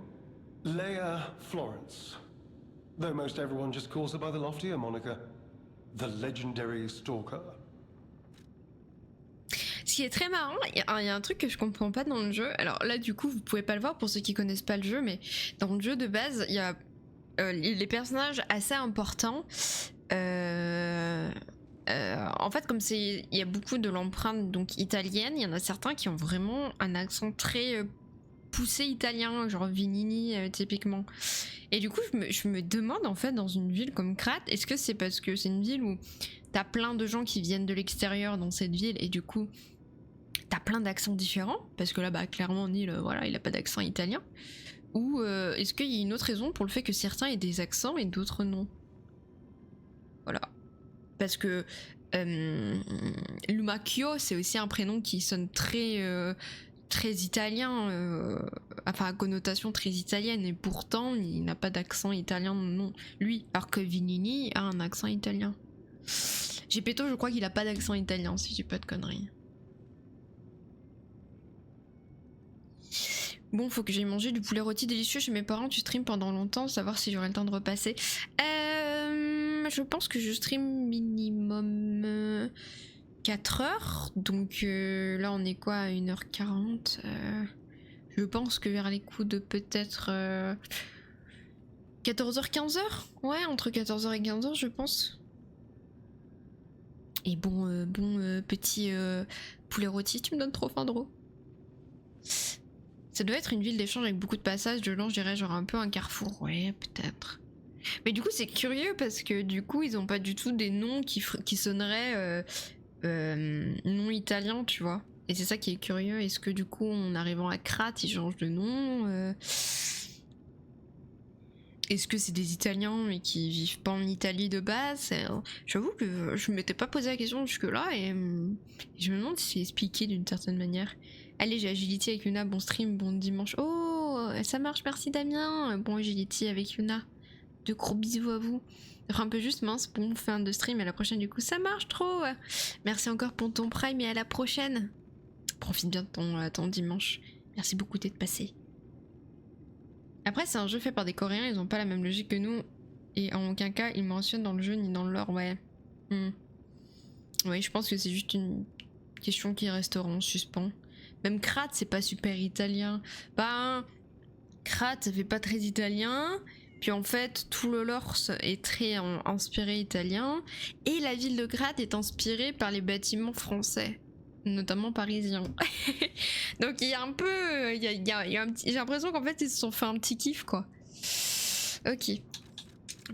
Leia Florence. Though most everyone just calls her by the loftier moniker, the legendary stalker. Ce qui est très marrant, il y a un truc que je comprends pas dans le jeu. Alors là, du coup, vous pouvez pas le voir pour ceux qui connaissent pas le jeu, mais dans le jeu de base, il y a les personnages assez importants. En fait, comme il y a beaucoup de l'empreinte donc italienne, il y en a certains qui ont vraiment un accent très poussé italien, genre Vinini typiquement. Et du coup, je me demande en fait dans une ville comme Krat, est-ce que c'est parce que c'est une ville où t'as plein de gens qui viennent de l'extérieur dans cette ville et du coup t'as plein d'accents différents, parce que là bah clairement Neil voilà il a pas d'accent italien, ou est-ce qu'il y a une autre raison pour le fait que certains aient des accents et d'autres non? Voilà. Parce que Lumacchio c'est aussi un prénom qui sonne très italien, enfin à connotation très italienne, et pourtant il n'a pas d'accent italien non lui, alors que Vinini a un accent italien. Gepetto je crois qu'il a pas d'accent italien si j'ai pas de conneries. Bon, faut que j'aille manger du poulet rôti délicieux chez mes parents. Tu stream pendant longtemps, savoir si j'aurai le temps de repasser. Je pense que je stream minimum 4 heures. Donc là, on est quoi à 1h40 je pense que vers les coups de peut-être 14h, 15h. Ouais, entre 14h et 15h, je pense. Et bon, petit poulet rôti, tu me donnes trop faim, Dro. Ça doit être une ville d'échange avec beaucoup de passages de gens, je dirais genre un peu un carrefour, ouais peut-être. Mais du coup c'est curieux parce que du coup ils ont pas du tout des noms qui sonneraient non italiens, tu vois. Et c'est ça qui est curieux, est-ce que du coup en arrivant à Krat ils changent de nom Est-ce que c'est des Italiens mais qui vivent pas en Italie de base? J'avoue que je m'étais pas posé la question jusque là et je me demande si c'est expliqué d'une certaine manière. Allez, j'ai Agility avec Yuna, bon stream, bon dimanche. Oh, ça marche, merci Damien. Bon Agility avec Yuna. De gros bisous à vous. Un peu juste mince, bon fin de stream, à la prochaine du coup, ça marche trop. Merci encore pour ton prime et à la prochaine. Profite bien de ton dimanche. Merci beaucoup d'être passé. Après, c'est un jeu fait par des Coréens, ils ont pas la même logique que nous. Et en aucun cas, ils mentionnent dans le jeu ni dans le lore, ouais. Oui, je pense que c'est juste une question qui restera en suspens. Même Krat, c'est pas super italien. Bah, Krat, ça fait pas très italien. Puis en fait, tout le lore est très inspiré italien. Et la ville de Krat est inspirée par les bâtiments français, notamment parisiens. Donc il y a un peu... j'ai l'impression qu'en fait, ils se sont fait un petit kiff, quoi. Ok.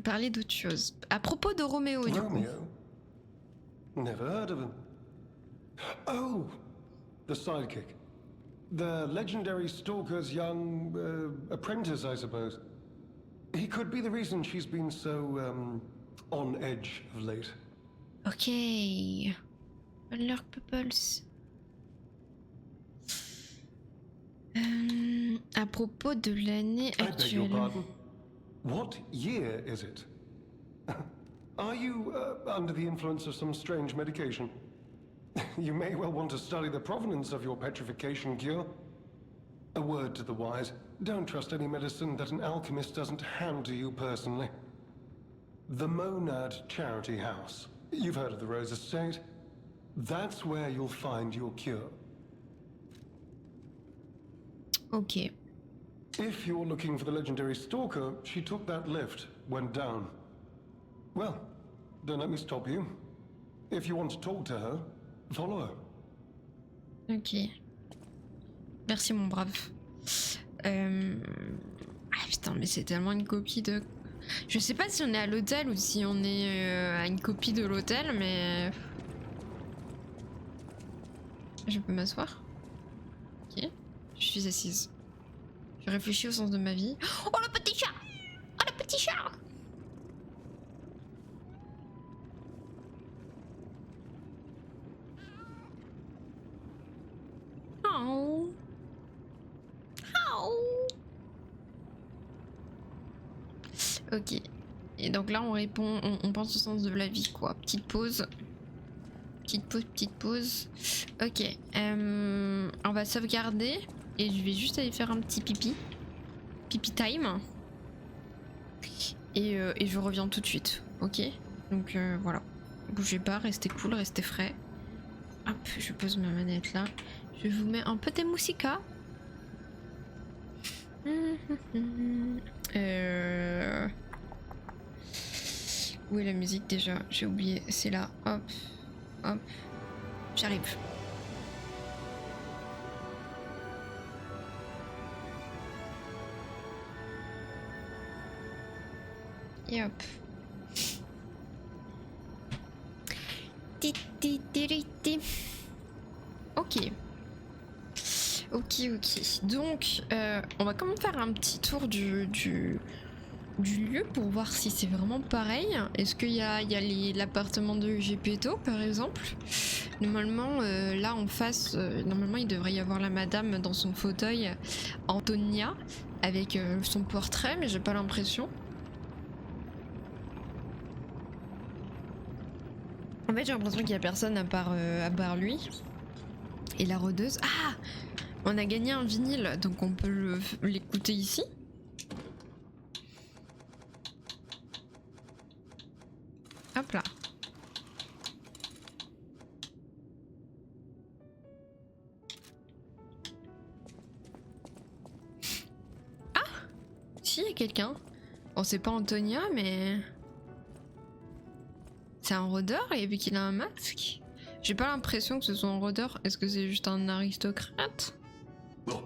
Parler d'autre chose. À propos de Roméo, du coup. Never heard of him. Oh, the sidekick. The legendary stalker's young apprentice, I suppose. He could be the reason she's been so on edge of late. Ok. Lurk Pupils. À propos de l'année I beg your actuelle. pardon. What year is it? Are you under the influence of some strange medication? You may well want to study the provenance of your petrification cure. A word to the wise, don't trust any medicine that an alchemist doesn't hand to you personally. The Monad Charity House. You've heard of the Rose Estate? That's where you'll find your cure. Ok. If you're looking for the legendary stalker, she took that lift, went down. Well, don't let me stop you. If you want to talk to her, follow her. Ok. Merci mon brave. Ah putain, mais c'est tellement une copie de... Je sais pas si on est à l'hôtel ou si on est à une copie de l'hôtel, mais... Je peux m'asseoir? Ok. Je suis assise. Je réfléchis au sens de ma vie. Oh le petit chat! Oh le petit chat! Oh. Oh. Ok. Et donc là on répond, on pense au sens de la vie quoi. Petite pause. Petite pause. Ok. On va sauvegarder. Et je vais juste aller faire un petit pipi. Pipi time. Et je reviens tout de suite. Ok. Donc voilà. Bougez pas, restez cool, restez frais. Hop, je pose ma manette là. Je vous mets un peu de musica. Où est la musique déjà? J'ai oublié. C'est là. Hop. Hop. J'arrive. Et hop. Ok. Ok. Donc, on va quand même faire un petit tour du lieu pour voir si c'est vraiment pareil. Est-ce qu'il y a l'appartement de Gepetto par exemple? Normalement, là en face, normalement il devrait y avoir la madame dans son fauteuil, Antonia, avec son portrait, mais j'ai pas l'impression. En fait, j'ai l'impression qu'il y a personne à part lui. Et la rôdeuse. Ah! On a gagné un vinyle, donc on peut l'écouter ici. Hop là. Ah! Si, il y a quelqu'un. Bon, c'est pas Antonia, mais... C'est un rôdeur et vu qu'il a un masque, j'ai pas l'impression que ce soit un rôdeur. Est-ce que c'est juste un aristocrate? Oh,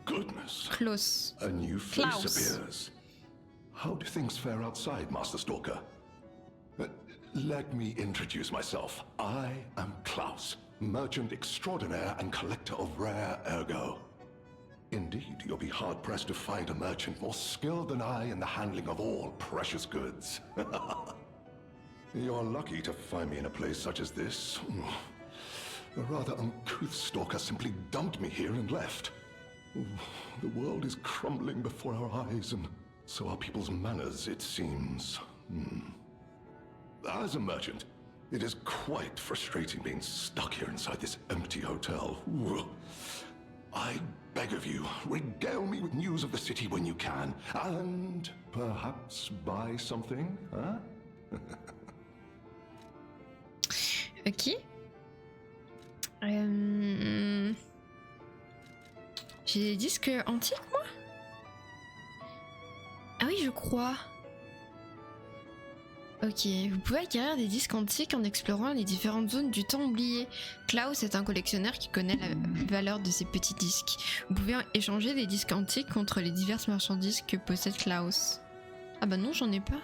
goodness. Klaus. A new face Klaus. appears. How do things fare outside, Master Stalker? Let me introduce myself. I am Klaus, merchant extraordinaire and collector of rare ergo. Indeed, you'll be hard-pressed to find a merchant more skilled than I in the handling of all precious goods. You're lucky to find me in a place such as this. A rather uncouth stalker simply dumped me here and left. The world is crumbling before our eyes, and so are people's manners, it seems. As a merchant, it is quite frustrating being stuck here inside this empty hotel. I beg of you, regale me with news of the city when you can, and perhaps buy something, huh? Ok. J'ai des disques antiques, moi? Ah oui, je crois. Ok, vous pouvez acquérir des disques antiques en explorant les différentes zones du temps oublié. Klaus est un collectionneur qui connaît la valeur de ces petits disques. Vous pouvez échanger des disques antiques contre les diverses marchandises que possède Klaus. Ah bah non, j'en ai pas.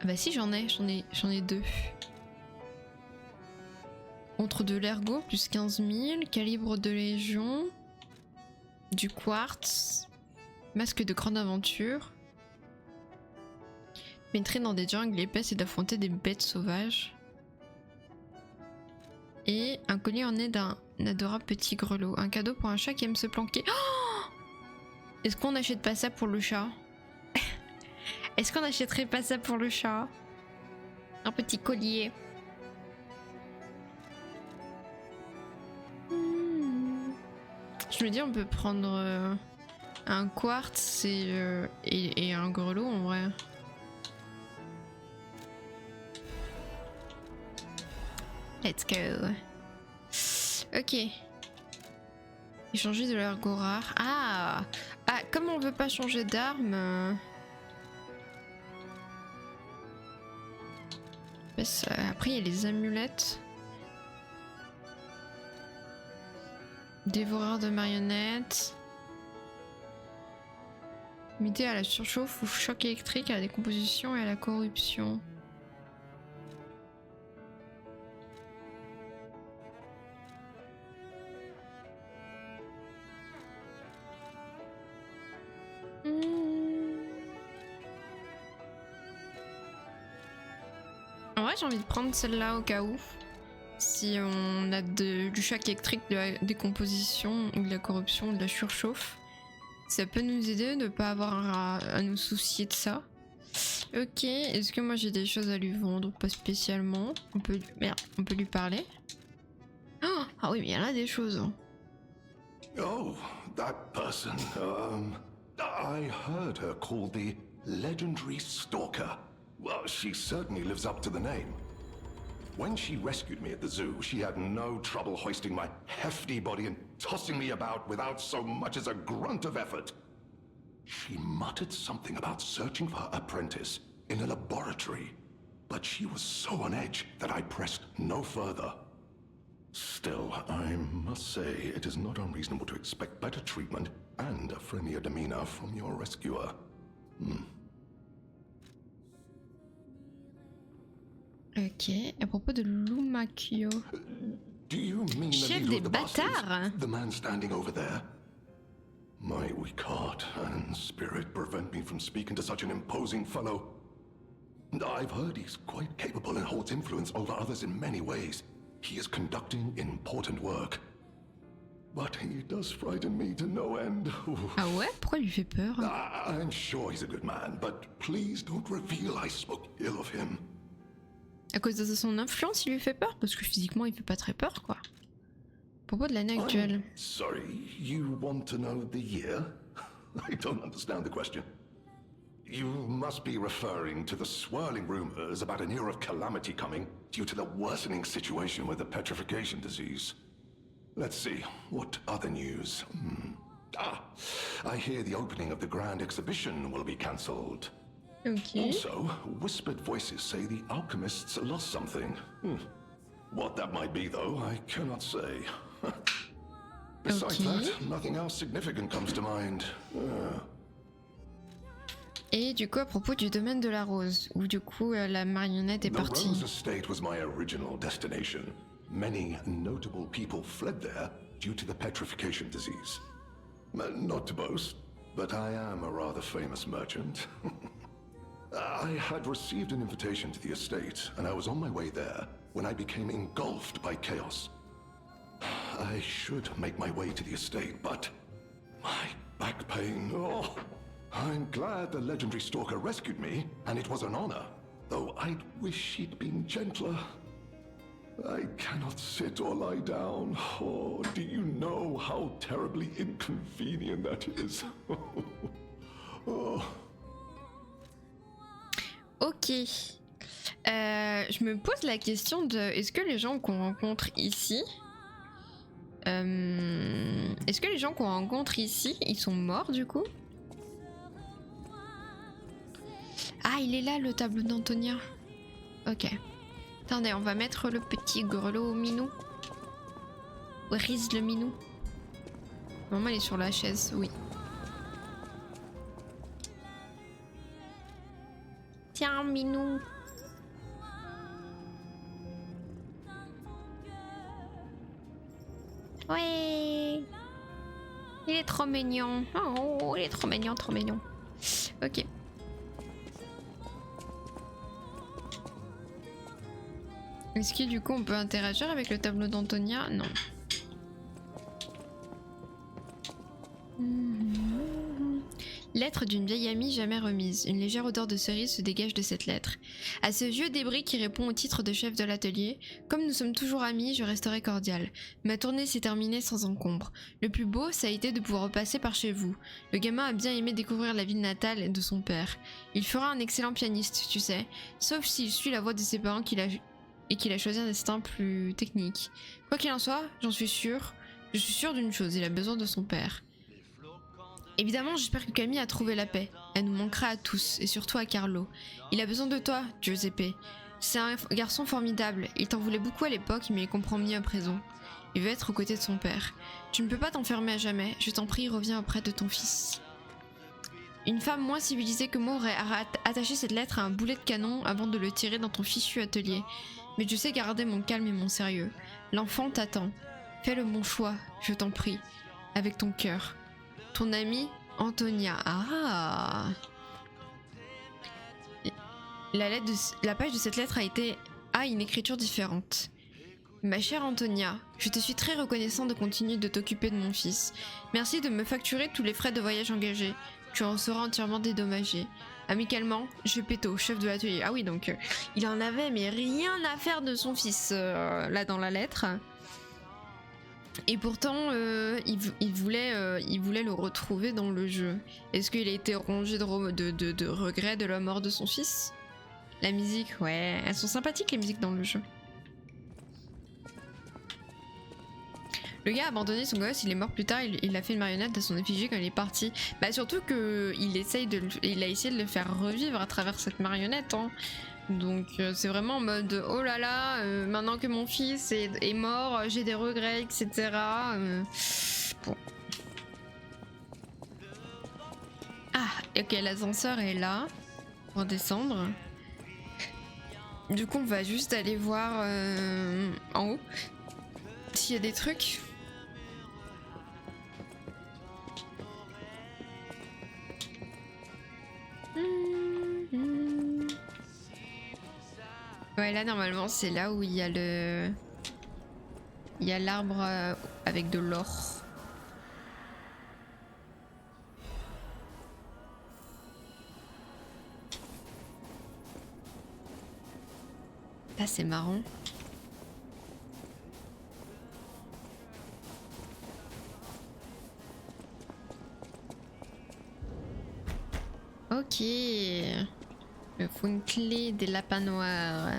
Ah bah si, j'en ai deux. Montre de l'ergot, plus 15 000. Calibre de légion. Du quartz. Masque de grande aventure. Pénétrer dans des jungles épaisses et d'affronter des bêtes sauvages. Et un collier orné d'un adorable petit grelot. Un cadeau pour un chat qui aime se planquer. Oh! Est-ce qu'on n'achète pas ça pour le chat? Est-ce qu'on n'achèterait pas ça pour le chat? Un petit collier. Je me dis on peut prendre un quartz et un grelot en vrai. Let's go. Ok. Échanger de l'ergot rare. Ah, comme on veut pas changer d'arme. Après il y a les amulettes. Dévoreur de marionnettes. Limité à la surchauffe ou choc électrique, à la décomposition et à la corruption. En vrai, j'ai envie de prendre celle-là au cas où. Si on a du choc électrique, de la décomposition, ou de la corruption, ou de la surchauffe, ça peut nous aider de ne pas avoir à nous soucier de ça. Ok, est-ce que moi j'ai des choses à lui vendre? Pas spécialement. On peut lui parler. Oh, ah oui, mais il y en a des choses. Oh, that person. I heard her called the legendary Stalker. Well, she certainly lives up to the name. When she rescued me at the zoo, she had no trouble hoisting my hefty body and tossing me about without so much as a grunt of effort. She muttered something about searching for her apprentice in a laboratory, but she was so on edge that I pressed no further. Still, I must say it is not unreasonable to expect better treatment and a friendlier demeanor from your rescuer. Ok, à propos de Lumakyo. Do you mean the Chef leader des of the bastards? bâtards. The man standing over there? My weak heart and spirit prevent me from speaking to such an imposing fellow. I've heard he's quite capable and holds influence over others in many ways. He is conducting important work. But he does frighten me to no end. Ah ouais? Pourquoi il lui fait peur? I'm sure he's a good man, but please don't reveal I spoke ill of him. À cause de son influence, il lui fait peur? Parce que physiquement, il fait pas très peur, quoi. À propos de l'année actuelle. Sorry, you want to know the year? I don't understand the question. You must be referring to the swirling rumors about an era of calamity coming due to the worsening situation with the petrification disease. Let's see, what other news? I hear the opening of the Grand Exhibition will be cancelled. Ok. Also, whispered voices say the alchemists lost something. What that might be, though, I cannot say. Besides that, nothing else significant comes to mind. Et du coup, à propos du domaine de la rose, où du coup la marionnette est The partie. Rose Estate was my original destination. Many notable people fled there due to the petrification disease. Not to boast, but I am a rather famous merchant. I had received an invitation to the estate, and I was on my way there when I became engulfed by chaos. I should make my way to the estate, but my back pain, oh, I'm glad the legendary stalker rescued me, and it was an honor, though I'd wish she'd been gentler. I cannot sit or lie down. Oh, do you know how terribly inconvenient that is? Oh. Ok. Je me pose la question de est-ce que les gens qu'on rencontre ici, ils sont morts du coup? Ah, il est là le tableau d'Antonia. Ok. Attendez, on va mettre le petit grelot au minou. Where is le minou? Maman, elle est sur la chaise, oui. Tiens, minou. Ouais. Il est trop mignon. Oh, il est trop mignon, trop mignon. Ok. Est-ce que du coup on peut interagir avec le tableau d'Antonia? Non. Lettre d'une vieille amie jamais remise. Une légère odeur de cerise se dégage de cette lettre. À ce vieux débris qui répond au titre de chef de l'atelier, comme nous sommes toujours amis, je resterai cordial. Ma tournée s'est terminée sans encombre. Le plus beau, ça a été de pouvoir repasser par chez vous. Le gamin a bien aimé découvrir la ville natale de son père. Il fera un excellent pianiste, tu sais, sauf s'il suit la voie de ses parents et qu'il a choisi un destin plus technique. Quoi qu'il en soit, je suis sûre d'une chose, il a besoin de son père. Évidemment, j'espère que Camille a trouvé la paix. Elle nous manquera à tous, et surtout à Carlo. Il a besoin de toi, Giuseppe. C'est un garçon formidable. Il t'en voulait beaucoup à l'époque, mais il comprend mieux à présent. Il veut être aux côtés de son père. Tu ne peux pas t'enfermer à jamais. Je t'en prie, reviens auprès de ton fils. Une femme moins civilisée que moi aurait attaché cette lettre à un boulet de canon avant de le tirer dans ton fichu atelier. Mais je sais garder mon calme et mon sérieux. L'enfant t'attend. Fais le bon choix, je t'en prie. Avec ton cœur. Ton amie, Antonia. Ah. La page de cette lettre a une écriture différente. Ma chère Antonia, je te suis très reconnaissant de continuer de t'occuper de mon fils. Merci de me facturer tous les frais de voyage engagés. Tu en seras entièrement dédommagé. Amicalement, Geppetto, chef de l'atelier. Ah oui, donc il en avait mais rien à faire de son fils là dans la lettre. Et pourtant, il voulait le retrouver dans le jeu. Est-ce qu'il a été rongé de regret de la mort de son fils? La musique, ouais. Elles sont sympathiques les musiques dans le jeu. Le gars a abandonné son gosse, il est mort plus tard, il a fait une marionnette à son effigie quand il est parti. Bah surtout que il a essayé de le faire revivre à travers cette marionnette. Hein. Donc c'est vraiment en mode oh là là, maintenant que mon fils est mort, j'ai des regrets, etc. Bon. Ah, ok, l'ascenseur est là pour descendre. Du coup, on va juste aller voir en haut s'il y a des trucs. Ouais, là normalement c'est là où il y a le... Il y a l'arbre avec de l'or. Là c'est marrant. Ok. Il me faut une clé des lapins noirs.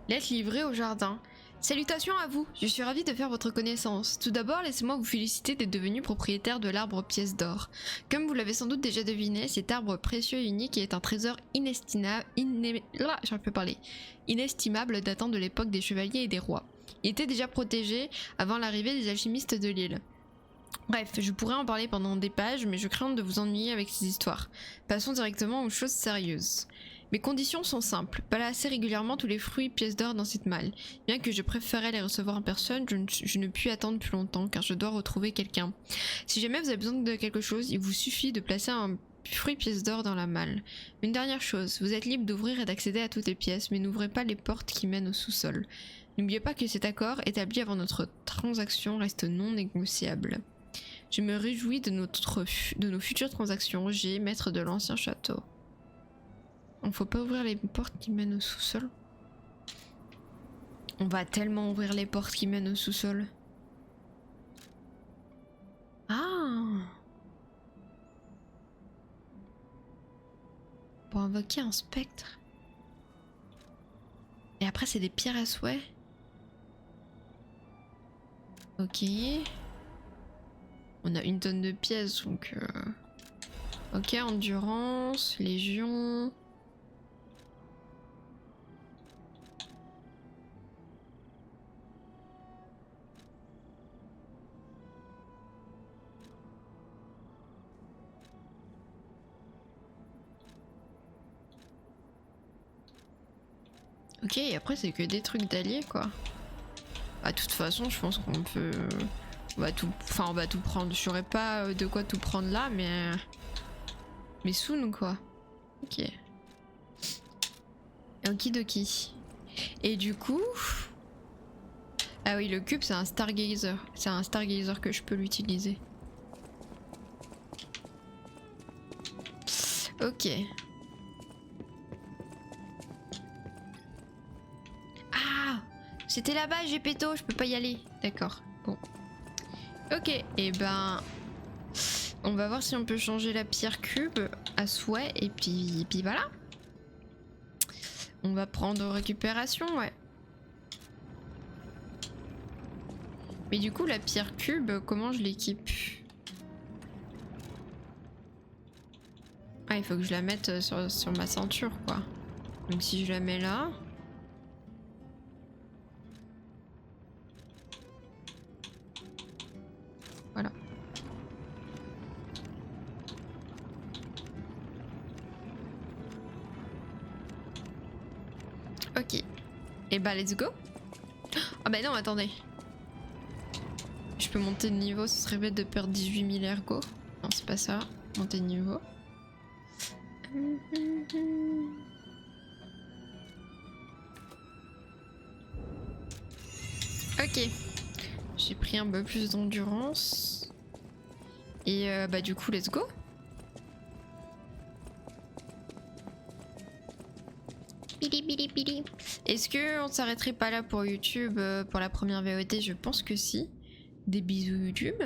Lettre livrée au jardin. Salutations à vous, je suis ravie de faire votre connaissance. Tout d'abord, laissez-moi vous féliciter d'être devenu propriétaire de l'arbre pièce d'or. Comme vous l'avez sans doute déjà deviné, cet arbre précieux et unique est un trésor inestimable datant de l'époque des chevaliers et des rois. Il était déjà protégé avant l'arrivée des alchimistes de l'île. Bref, je pourrais en parler pendant des pages, mais je crains de vous ennuyer avec ces histoires. Passons directement aux choses sérieuses. Mes conditions sont simples, placer régulièrement tous les fruits pièces d'or dans cette malle. Bien que je préférais les recevoir en personne, je ne puis attendre plus longtemps car je dois retrouver quelqu'un. Si jamais vous avez besoin de quelque chose, il vous suffit de placer un fruit pièce d'or dans la malle. Une dernière chose, vous êtes libre d'ouvrir et d'accéder à toutes les pièces, mais n'ouvrez pas les portes qui mènent au sous-sol. N'oubliez pas que cet accord, établi avant notre transaction, reste non négociable. Je me réjouis de nos futures transactions, G, maître de l'ancien château. On faut pas ouvrir les portes qui mènent au sous-sol. On va tellement ouvrir les portes qui mènent au sous-sol. Ah! Pour invoquer un spectre. Et après c'est des pierres à souhait. Ok. On a une tonne de pièces donc... Ok, endurance, légion... Ok, et après c'est que des trucs d'alliés quoi. Bah, de toute façon, je pense qu'on peut... on va tout prendre. Je saurais pas de quoi tout prendre là, mais... Mais soon quoi. Ok. Okidoki. Et du coup... Ah oui, le cube c'est un Stargazer. C'est un Stargazer que je peux l'utiliser. Ok. C'était là-bas, j'ai péto, je peux pas y aller. D'accord, bon. Ok, et ben... On va voir si on peut changer la pierre cube à souhait, et puis voilà. On va prendre récupération, ouais. Mais du coup, la pierre cube, comment je l'équipe? Ah, il faut que je la mette sur ma ceinture, quoi. Donc si je la mets là... Voilà. Ok. Et bah let's go. Ah bah non, attendez. Je peux monter de niveau, ce serait bête de perdre 18 000 ergo. Non, c'est pas ça. Monter de niveau. Ok. J'ai pris un peu plus d'endurance. Et bah du coup, let's go. Bili bili bili. Est-ce que on s'arrêterait pas là pour YouTube pour la première VOD? Je pense que si. Des bisous YouTube.